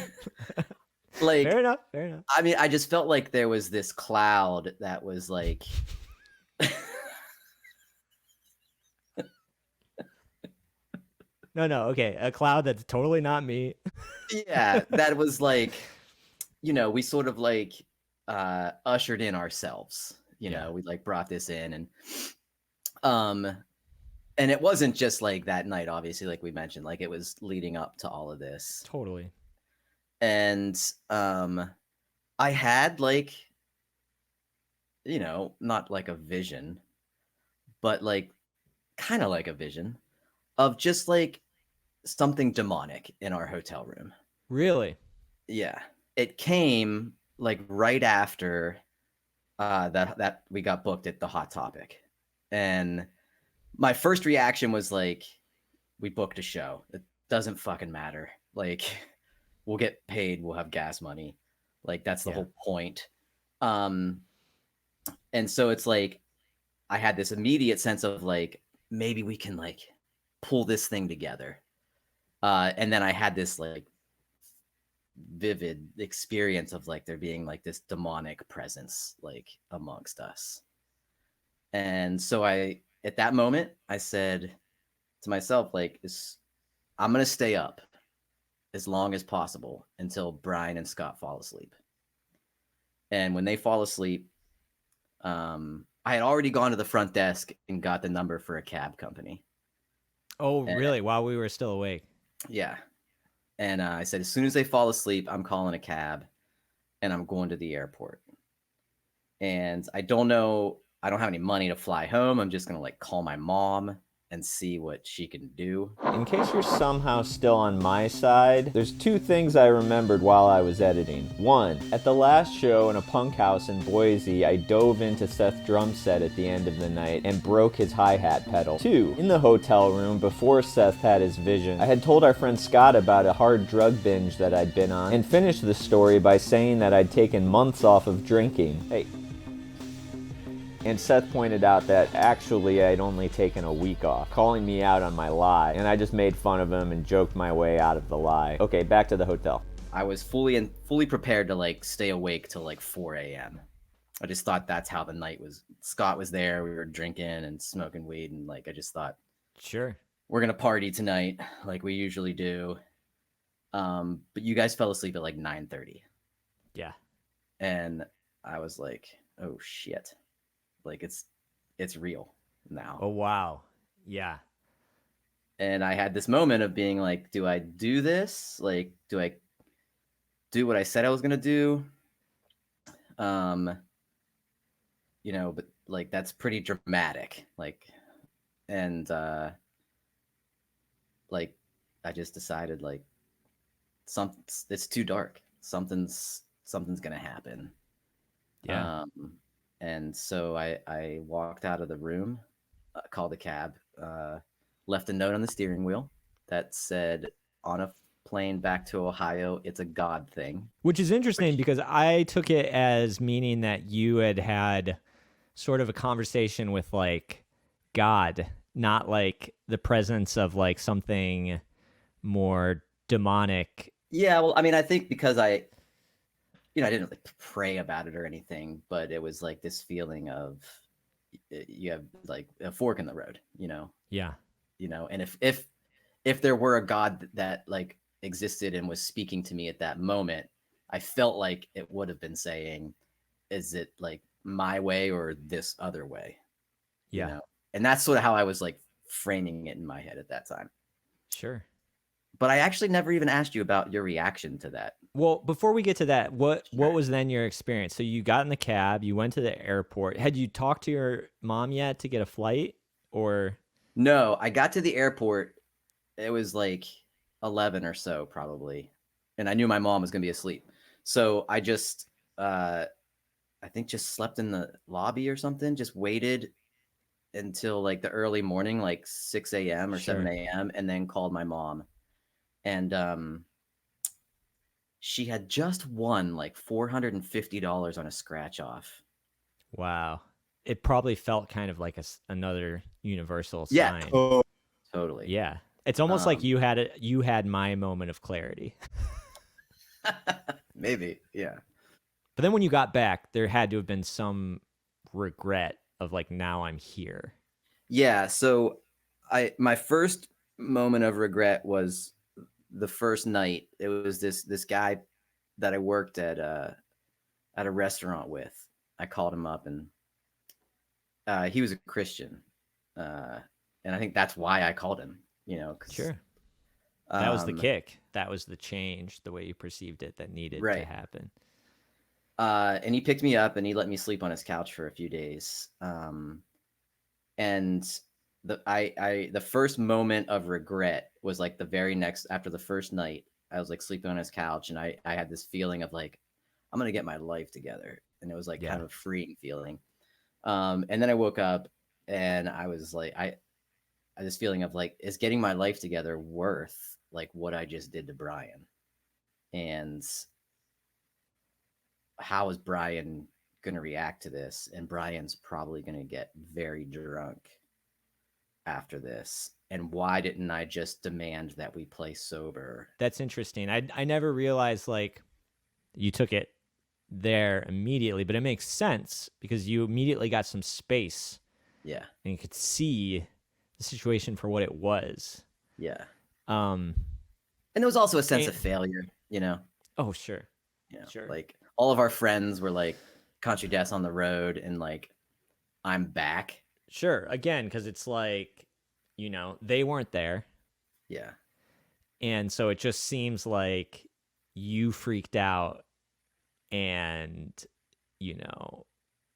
S1: like
S2: enough. Fair enough.
S1: I mean, I just felt like there was this cloud that was like
S2: No, no. Okay. A cloud that's totally not me.
S1: yeah, that was like, we sort of like ushered in ourselves.
S2: Yeah.
S1: We like brought this in um and it wasn't just like that night, obviously, like we mentioned, like it was leading up to all of this.
S2: Totally.
S1: And I had like, not like a vision, but like kind of like a vision of just like something demonic in our hotel room.
S2: Really?
S1: Yeah. It came like right after that we got booked at the Hot Topic. And my first reaction was like, we booked a show. It doesn't fucking matter. Like, we'll get paid, we'll have gas money. Like, that's the
S2: Yeah.
S1: whole point. Um, and so it's like I had this immediate sense of like, maybe we can like pull this thing together. And then I had this like vivid experience of like there being like this demonic presence like amongst us. And so at that moment, I said to myself, like, I'm going to stay up as long as possible until Brian and Scott fall asleep. And when they fall asleep, I had already gone to the front desk and got the number for a cab company.
S2: Oh,
S1: And
S2: really? While we were still awake.
S1: yeah. And I said, as soon as they fall asleep, I'm calling a cab and I'm going to the airport. And I don't know, I don't have any money to fly home. I'm just going to like call my mom and see what she can do.
S3: In case you're somehow still on my side, there's two things I remembered while I was editing. One, at the last show in a punk house in Boise, I dove into Seth's drum set at the end of the night and broke his hi-hat pedal. Two, in the hotel room before Seth had his vision, I had told our friend Scott about a hard drug binge that I'd been on and finished the story by saying that I'd taken months off of drinking. Hey. And Seth pointed out that actually I'd only taken a week off, calling me out on my lie, and I just made fun of him and joked my way out of the lie. Okay, back to the hotel.
S1: I was fully prepared to like stay awake till like 4 a.m. I just thought that's how the night was. Scott was there. We were drinking and smoking weed, and like I just thought,
S2: Sure.
S1: we're gonna party tonight, like we usually do. But you guys fell asleep at like 9:30,
S2: Yeah.
S1: and I was like, oh shit, like it's real now.
S2: Oh, wow. Yeah.
S1: And I had this moment of being like, do I do this? Like, do I do what I said I was gonna do? Um, but like that's pretty dramatic. Like, and like I just decided like it's too dark. Something's gonna happen.
S2: Yeah.
S1: Um, and so I walked out of the room, called a cab, left a note on the steering wheel that said, on a plane back to Ohio, it's a God thing.
S2: Which is interesting
S1: Which,
S2: because I took it as meaning that you had sort of a conversation with like God not like the presence of like something more demonic.
S1: Yeah, well, I mean, I think because I didn't like pray about it or anything, but it was like this feeling of you have like a fork in the road,
S2: Yeah.
S1: and if there were a God that like existed and was speaking to me at that moment, I felt like it would have been saying, is it like my way or this other way? you
S2: Yeah.
S1: know and that's sort of how I was like framing it in my head at that time.
S2: Sure.
S1: But I actually never even asked you about your reaction to that.
S2: Well, before we get to that, what
S1: Sure.
S2: was then your experience? So you got in the cab, you went to the airport. Had you talked to your mom yet to get a flight, or?
S1: No, I got to the airport. It was like 11 or so probably, and I knew my mom was going to be asleep, so I just I think just slept in the lobby or something, just waited until like the early morning, like 6 a.m. or 7
S2: Sure.
S1: a.m., and then called my mom. And she had just won like $450 on a scratch off.
S2: Wow. It probably felt kind of like another universal
S1: Yeah,
S2: sign.
S1: totally.
S2: Yeah. It's almost like
S1: Um,
S2: you had my moment of clarity.
S1: maybe, yeah.
S2: But then when you got back, there had to have been some regret of like, now I'm here.
S1: Yeah, so my first moment of regret was the first night. It was this guy that I worked at a restaurant with. I called him up, and he was a Christian, uh, and I think that's why I called him. Because
S2: Sure. That was the
S1: um,
S2: kick. That was the change, the way you perceived it that needed to
S1: right.
S2: happen.
S1: And he picked me up and he let me sleep on his couch for a few days. And the first moment of regret was like the very next after the first night. I was like sleeping on his couch, and I had this feeling of like I'm gonna get my life together, and it was like kind
S2: Yeah.
S1: of a freeing feeling. And then I woke up and I was like I had this feeling of like, is getting my life together worth like what I just did to Brian? And how is Brian going to react to this? And Brian's probably going to get very drunk after this. And why didn't I just demand that we play sober?
S2: That's interesting. I never realized like you took it there immediately, but it makes sense because you immediately got some space
S1: Yeah.
S2: and you could see the situation for what it was.
S1: Yeah.
S2: Um
S1: And there was also a sense
S2: and
S1: of failure, you know?
S2: oh sure. Sure.
S1: Like all of our friends were like country deaths on the road, and like I'm back.
S2: Sure. Again, because it's like, they weren't there.
S1: Yeah.
S2: And so it just seems like you freaked out and, you know,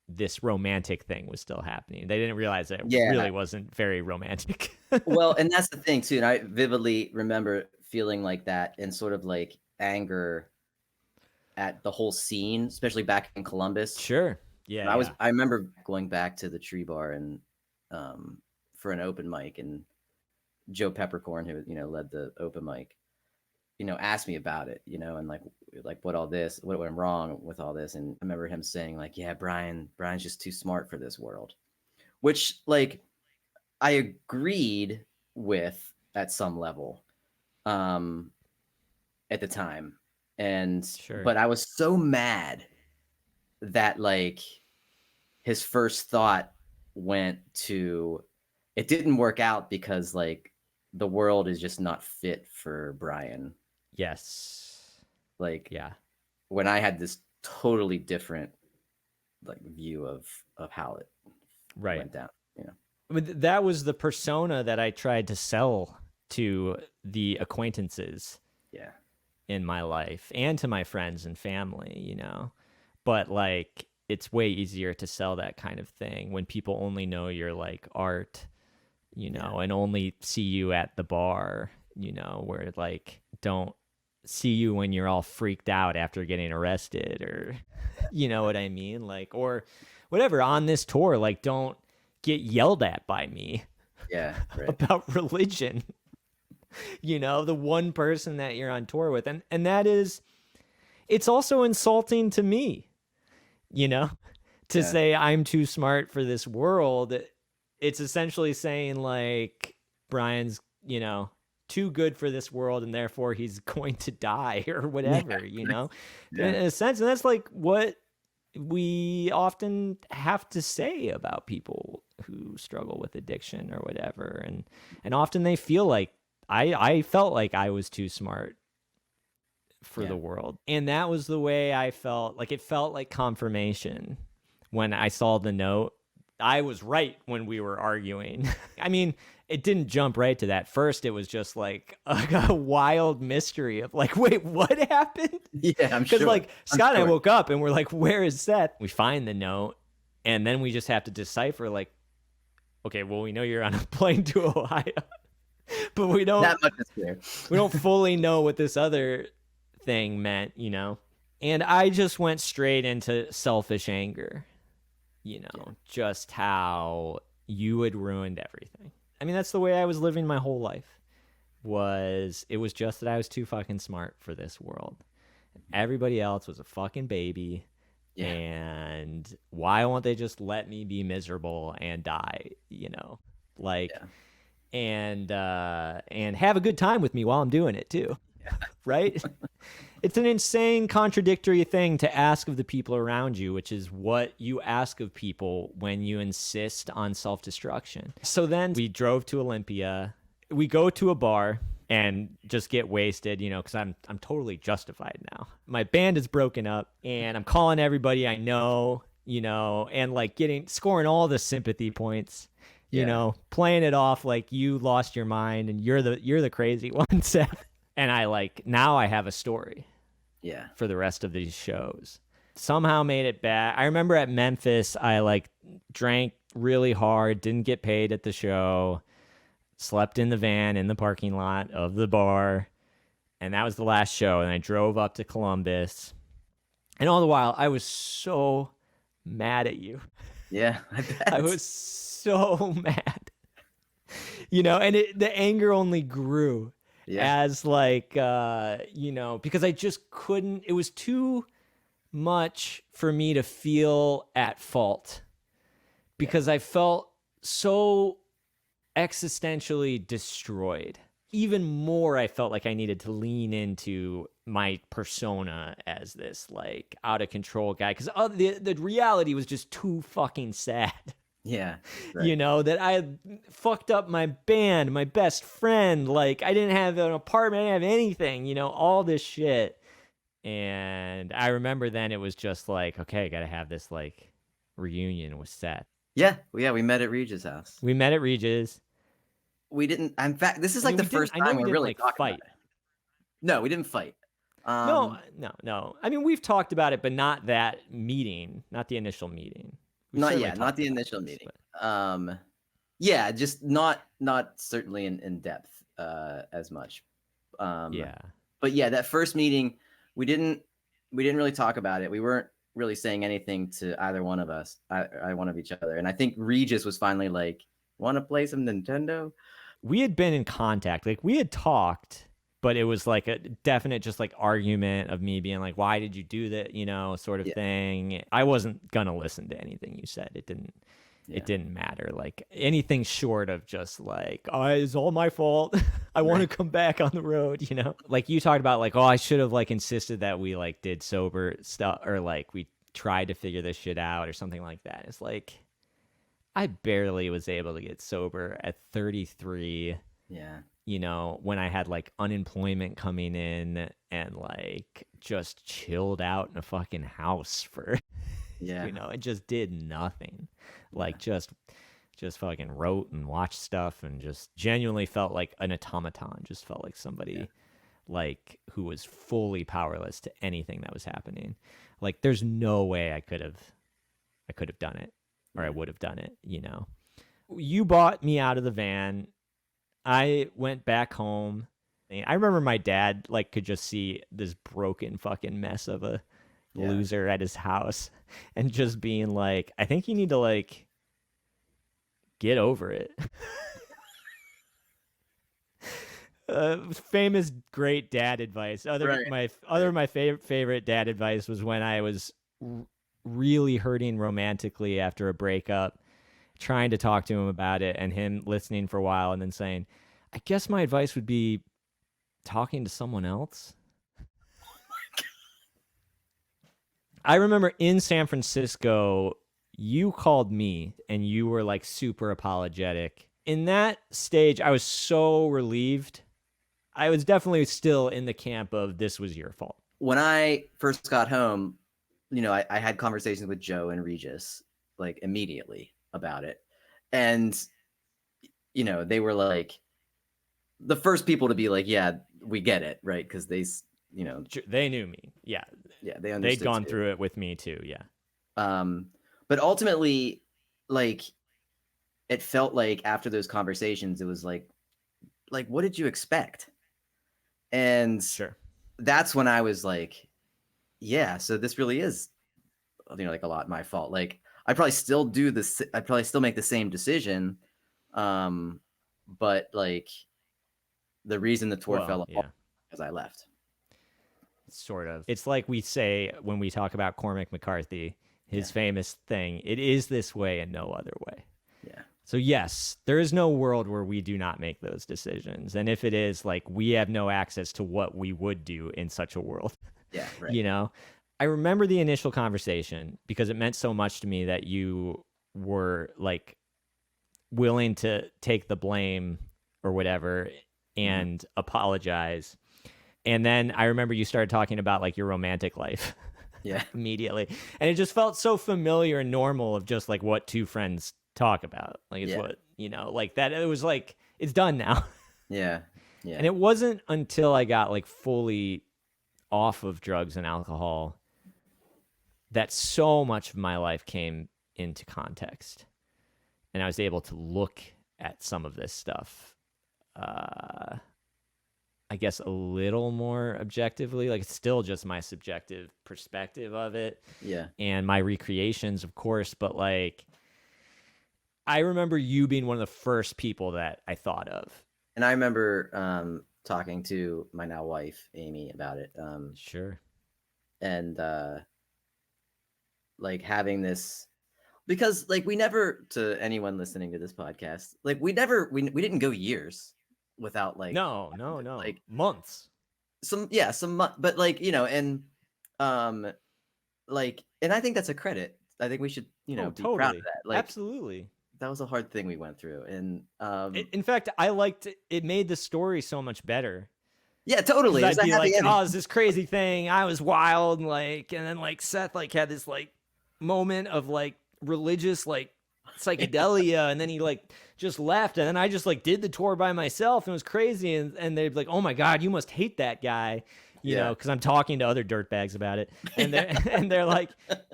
S2: this romantic thing was still happening. They didn't realize that it
S1: Yeah.
S2: really wasn't very romantic.
S1: Well, and that's the thing too. And I vividly remember feeling like that and sort of like anger at the whole scene, especially back in Columbus.
S2: Sure. Yeah, yeah.
S1: I remember going back to the Tree Bar and for an open mic, and Joe Peppercorn, who led the open mic, asked me about it, and like what went wrong with all this. And I remember him saying like, yeah, Brian's just too smart for this world, which like I agreed with at some level at the time. And
S2: Sure.
S1: but I was so mad that like his first thought went to, it didn't work out because like the world is just not fit for Brian.
S2: Yes.
S1: Like
S2: Yeah.
S1: when I had this totally different like view of how it
S2: Right.
S1: went down.
S2: But that was the persona that I tried to sell to the acquaintances
S1: Yeah.
S2: in my life and to my friends and family. But like it's way easier to sell that kind of thing when people only know your like art, and only see you at the bar, where like don't see you when you're all freaked out after getting arrested or you know what I mean? Like, or whatever on this tour, like don't get yelled at by me
S1: Yeah. Right.
S2: about religion. The one person that you're on tour with. And that is, it's also insulting to me, to
S1: Yeah.
S2: say I'm too smart for this world it's essentially saying like Brian's, too good for this world and therefore he's going to die or whatever, in a sense. And that's like what we often have to say about people who struggle with addiction or whatever. And often they feel like I felt like I was too smart for the world. And that was the way I felt. Like, it felt like confirmation when I saw the note. I was right when we were arguing. I mean, it didn't jump right to that. First, it was just like a wild mystery of like, wait, what happened?
S1: Yeah, I'm sure.
S2: Because like Scott and I woke up and we're like, where is Seth? We find the note, and then we just have to decipher like, okay, well, we know you're on a plane to Ohio, but we don't.
S1: That much is clear.
S2: We don't fully know what this other thing meant, And I just went straight into selfish anger. Just how you had ruined everything. I mean, that's the way I was living my whole life. It was just that I was too fucking smart for this world. Everybody else was a fucking baby. Yeah. And why won't they just let me be miserable and die, and have a good time with me while I'm doing it too. Yeah. Right? It's an insane contradictory thing to ask of the people around you, which is what you ask of people when you insist on self-destruction. So then we drove to Olympia. We go to a bar and just get wasted, because I'm totally justified now. My band is broken up and I'm calling everybody I know, and like scoring all the sympathy points, playing it off like you lost your mind and you're the crazy one, Seth. And now I have a story. Yeah. For the rest of these shows. Somehow made it back. I remember at Memphis, I drank really hard, didn't get paid at the show, slept in the van in the parking lot of the bar. And that was the last show. And I drove up to Columbus. And all the while, I was so mad at you.
S1: Yeah, I bet.
S2: I was so mad. And the anger only grew. Yeah. As because I just couldn't, it was too much for me to feel at fault because I felt so existentially destroyed. Even more, I felt like I needed to lean into my persona as this out of control guy because the reality was just too fucking sad. Yeah. Right. That I had fucked up my band, my best friend. I didn't have an apartment, I didn't have anything, all this shit. And I remember then it was just okay, I got to have this reunion with Seth.
S1: Yeah. We met at Regis' house.
S2: We met at Regis.
S1: We didn't, in fact, this is the first time we really talked fight. About it. No, we didn't fight.
S2: No. I mean, we've talked about it, but not that meeting, not the initial meeting.
S1: Not the initial meeting. Yeah, just not certainly in depth as much. Yeah. But yeah, that first meeting, we didn't really talk about it. We weren't really saying anything to either one of us, one of each other. And I think Regis was finally like, "Want to play some Nintendo?"
S2: We had been in contact, we had talked, but it was a definite just argument of me being like, why did you do that? Sort of thing. I wasn't going to listen to anything you said. It didn't matter. Anything short of just it's all my fault. I want to come back on the road, you talked about I should have insisted that we did sober stuff or we tried to figure this shit out or something like that. It's I barely was able to get sober at 33. Yeah. When I had unemployment coming in and just chilled out in a fucking house for, it just did nothing. Just fucking wrote and watched stuff and just genuinely felt like an automaton. Just felt like somebody who was fully powerless to anything that was happening. There's no way I could have done it or I would have done it. You bought me out of the van. I went back home. I remember my dad could just see this broken fucking mess of a loser at his house and just being I think you need to get over it. Famous great dad advice. My favorite dad advice was when I was really hurting romantically after a breakup. trying to talk to him about it and him listening for a while and then saying, I guess my advice would be talking to someone else. I remember in San Francisco, you called me and you were like super apologetic. In that stage, I was so relieved. I was definitely still in the camp of this was your fault.
S1: When I first got home, I had conversations with Joe and Regis like immediately about it. And, they were like the first people to be like, yeah, we get it. Right. Cause
S2: they knew me. Yeah.
S1: Yeah. They understood.
S2: They'd gone through it with me too. Yeah.
S1: But ultimately, like, it felt like after those conversations, it was like, what did you expect? And
S2: sure,
S1: that's when I was like, yeah, so this really is, like a lot my fault. Like, I probably still do this. I probably still make the same decision. But like the reason the tour fell apart because I left.
S2: Sort of. It's like we say when we talk about Cormac McCarthy, his famous thing, it is this way and no other way.
S1: Yeah.
S2: So yes, there is no world where we do not make those decisions. And if it is, like, we have no access to what we would do in such a world.
S1: Yeah, right.
S2: I remember the initial conversation because it meant so much to me that you were like willing to take the blame or whatever and apologize. And then I remember you started talking about like your romantic life.
S1: Yeah.
S2: Immediately. And it just felt so familiar and normal of just like what two friends talk about. Like it's what, like that. It was like, it's done now.
S1: Yeah. Yeah.
S2: And it wasn't until I got like fully off of drugs and alcohol that so much of my life came into context. And I was able to look at some of this stuff, I guess, a little more objectively. Like, it's still just my subjective perspective of it.
S1: Yeah.
S2: And my recreations, of course. But, like, I remember you being one of the first people that I thought of.
S1: And I remember talking to my now wife, Amy, about it.
S2: Sure.
S1: And, like, having this... Because, like, we never, to anyone listening to this podcast, like, we didn't go years without, like...
S2: No. Like, months.
S1: But, like, and, like, and I think that's a credit. I think we should, be
S2: totally.
S1: proud of that. Like,
S2: absolutely.
S1: That was a hard thing we went through. And,
S2: in fact, I liked it. It made the story so much better.
S1: Yeah, totally.
S2: I'd be like, oh, it's this crazy thing. I was wild. And then, like, Seth, like, had this, like, moment of, like, religious, like, psychedelia, and then he like just left, and then I just like did the tour by myself, and it was crazy. And they'd be like, oh my god, you must hate that guy, you know, because I'm talking to other dirtbags about it, and they're like,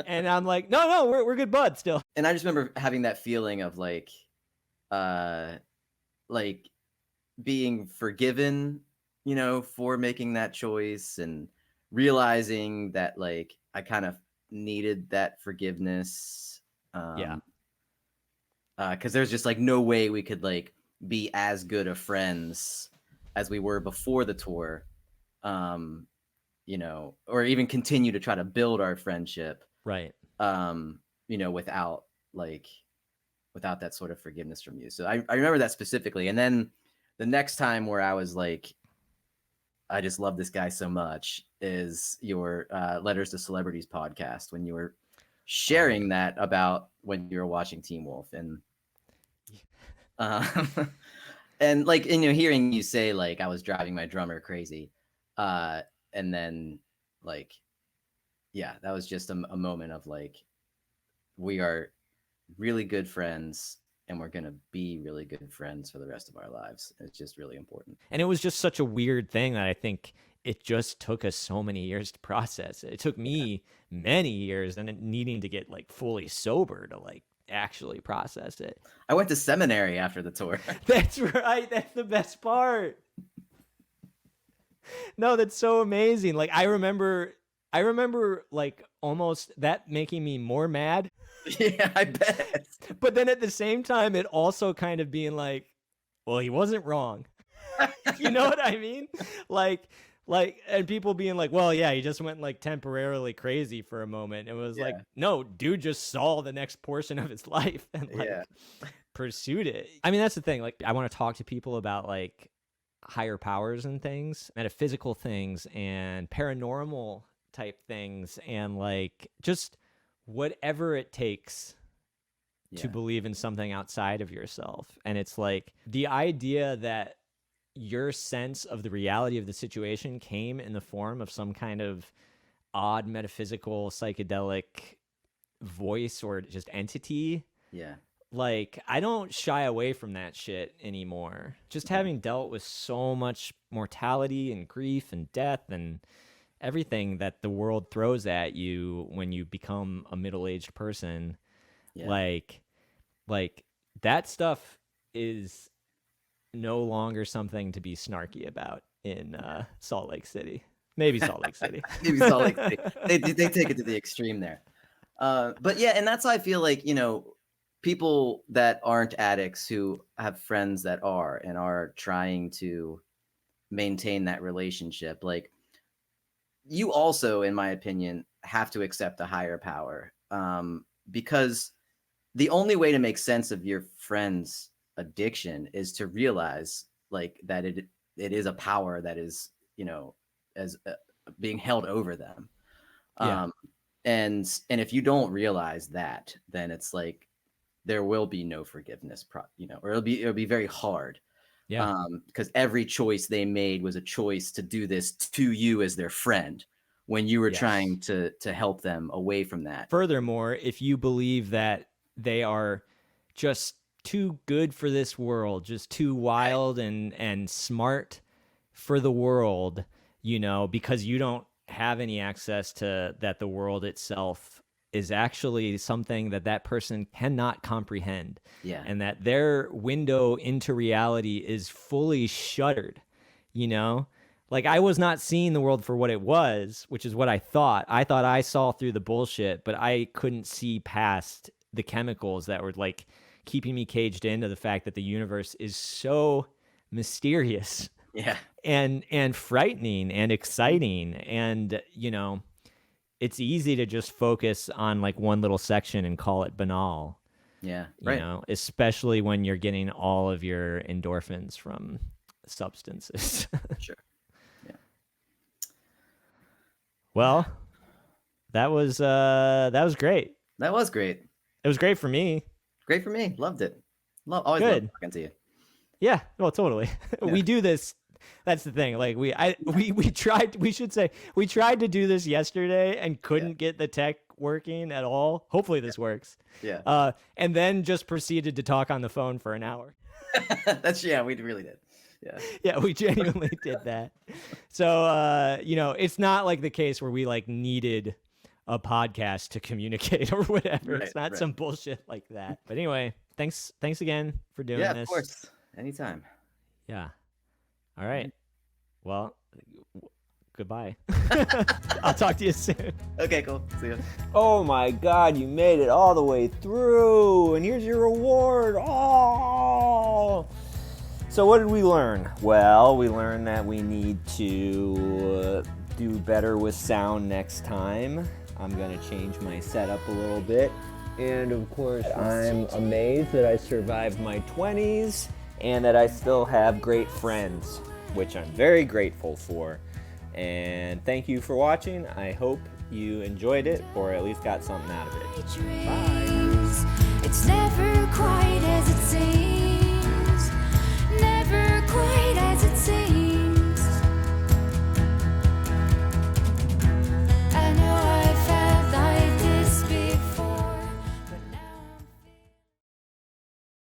S2: and I'm like, no, we're good buds still.
S1: And I just remember having that feeling of like being forgiven, for making that choice, and realizing that like I kind of needed that forgiveness. Because there's just like no way we could like be as good of friends as we were before the tour, or even continue to try to build our friendship,
S2: right?
S1: Without that sort of forgiveness from you. So I remember that specifically. And then the next time where I was like, I just love this guy so much, is your Letters to Celebrities podcast, when you were sharing that about when you were watching Teen Wolf. And and like, hearing you say like I was driving my drummer crazy, and then like, yeah, that was just a moment of like, we are really good friends, and we're gonna be really good friends for the rest of our lives. It's just really important.
S2: And it was just such a weird thing that I think it just took us so many years to process. It took me many years and needing to get like fully sober to like actually process it.
S1: I went to seminary after the tour.
S2: That's right. That's the best part. No, that's so amazing. Like I remember like almost that making me more mad.
S1: Yeah, I bet.
S2: But then at the same time, it also kind of being like, well, he wasn't wrong. You know what I mean? Like Like, and people being like, well, yeah, he just went like temporarily crazy for a moment. It was like,
S1: Yeah.
S2: no, dude just saw the next portion of his life and like
S1: Yeah.
S2: pursued it. I mean, that's the thing. Like, I want to talk to people about like higher powers and things, metaphysical things and paranormal type things, and like just whatever it takes to
S1: Yeah.
S2: believe in something outside of yourself. And it's like the idea that your sense of the reality of the situation came in the form of some kind of odd metaphysical psychedelic voice or just entity.
S1: Yeah.
S2: Like, I don't shy away from that shit anymore. Just having dealt with so much mortality and grief and death and everything that the world throws at you when you become a middle-aged person,
S1: Yeah.
S2: like that stuff is no longer something to be snarky about in Salt Lake City. Maybe Salt Lake City.
S1: Maybe Salt Lake City. They take it to the extreme there. But yeah, and that's why I feel like, people that aren't addicts who have friends that are and are trying to maintain that relationship, like, you also, in my opinion, have to accept a higher power, because the only way to make sense of your friend's addiction is to realize like that it is a power that is, as being held over them.
S2: Yeah.
S1: And if you don't realize that, then it's like there will be no forgiveness, or it'll be very hard.
S2: Yeah.
S1: Because every choice they made was a choice to do this to you as their friend when you were
S2: Yes.
S1: trying to help them away from that.
S2: Furthermore, if you believe that they are just too good for this world, just too wild and smart for the world, because you don't have any access to that, the world itself is actually something that person cannot comprehend.
S1: Yeah.
S2: And that their window into reality is fully shuttered, Like, I was not seeing the world for what it was, which is what I thought. I thought I saw through the bullshit, but I couldn't see past the chemicals that were like keeping me caged into the fact that the universe is so mysterious.
S1: Yeah.
S2: And frightening and exciting. And, it's easy to just focus on like one little section and call it banal.
S1: Yeah. Right.
S2: Especially when you're getting all of your endorphins from substances.
S1: Sure. Yeah.
S2: Well, that was great.
S1: That was great.
S2: It was great for me.
S1: Great for me. Loved it. Always
S2: Good.
S1: love talking to you.
S2: Yeah, well, totally.
S1: Yeah.
S2: We do this. That's the thing. Like we tried. We should say we tried to do this yesterday and couldn't get the tech working at all. Hopefully this works.
S1: Yeah.
S2: And then just proceeded to talk on the phone for an hour.
S1: We really did. Yeah.
S2: Yeah, we genuinely did that. So it's not like the case where we like needed a podcast to communicate or whatever.
S1: Right,
S2: it's not
S1: right.
S2: some bullshit like that. But anyway, thanks again for doing
S1: Yeah,
S2: this.
S1: of course. Anytime.
S2: Yeah. All right. Well, goodbye. I'll talk to you soon.
S1: Okay, cool. See ya.
S3: Oh my God, you made it all the way through, and here's your reward. Oh! So what did we learn? Well, we learned that we need to do better with sound next time. I'm gonna change my setup a little bit. And of course, I'm amazed that I survived my 20s and that I still have great friends, which I'm very grateful for. And thank you for watching. I hope you enjoyed it or at least got something out of it. Bye.
S4: It's never quite as it seems.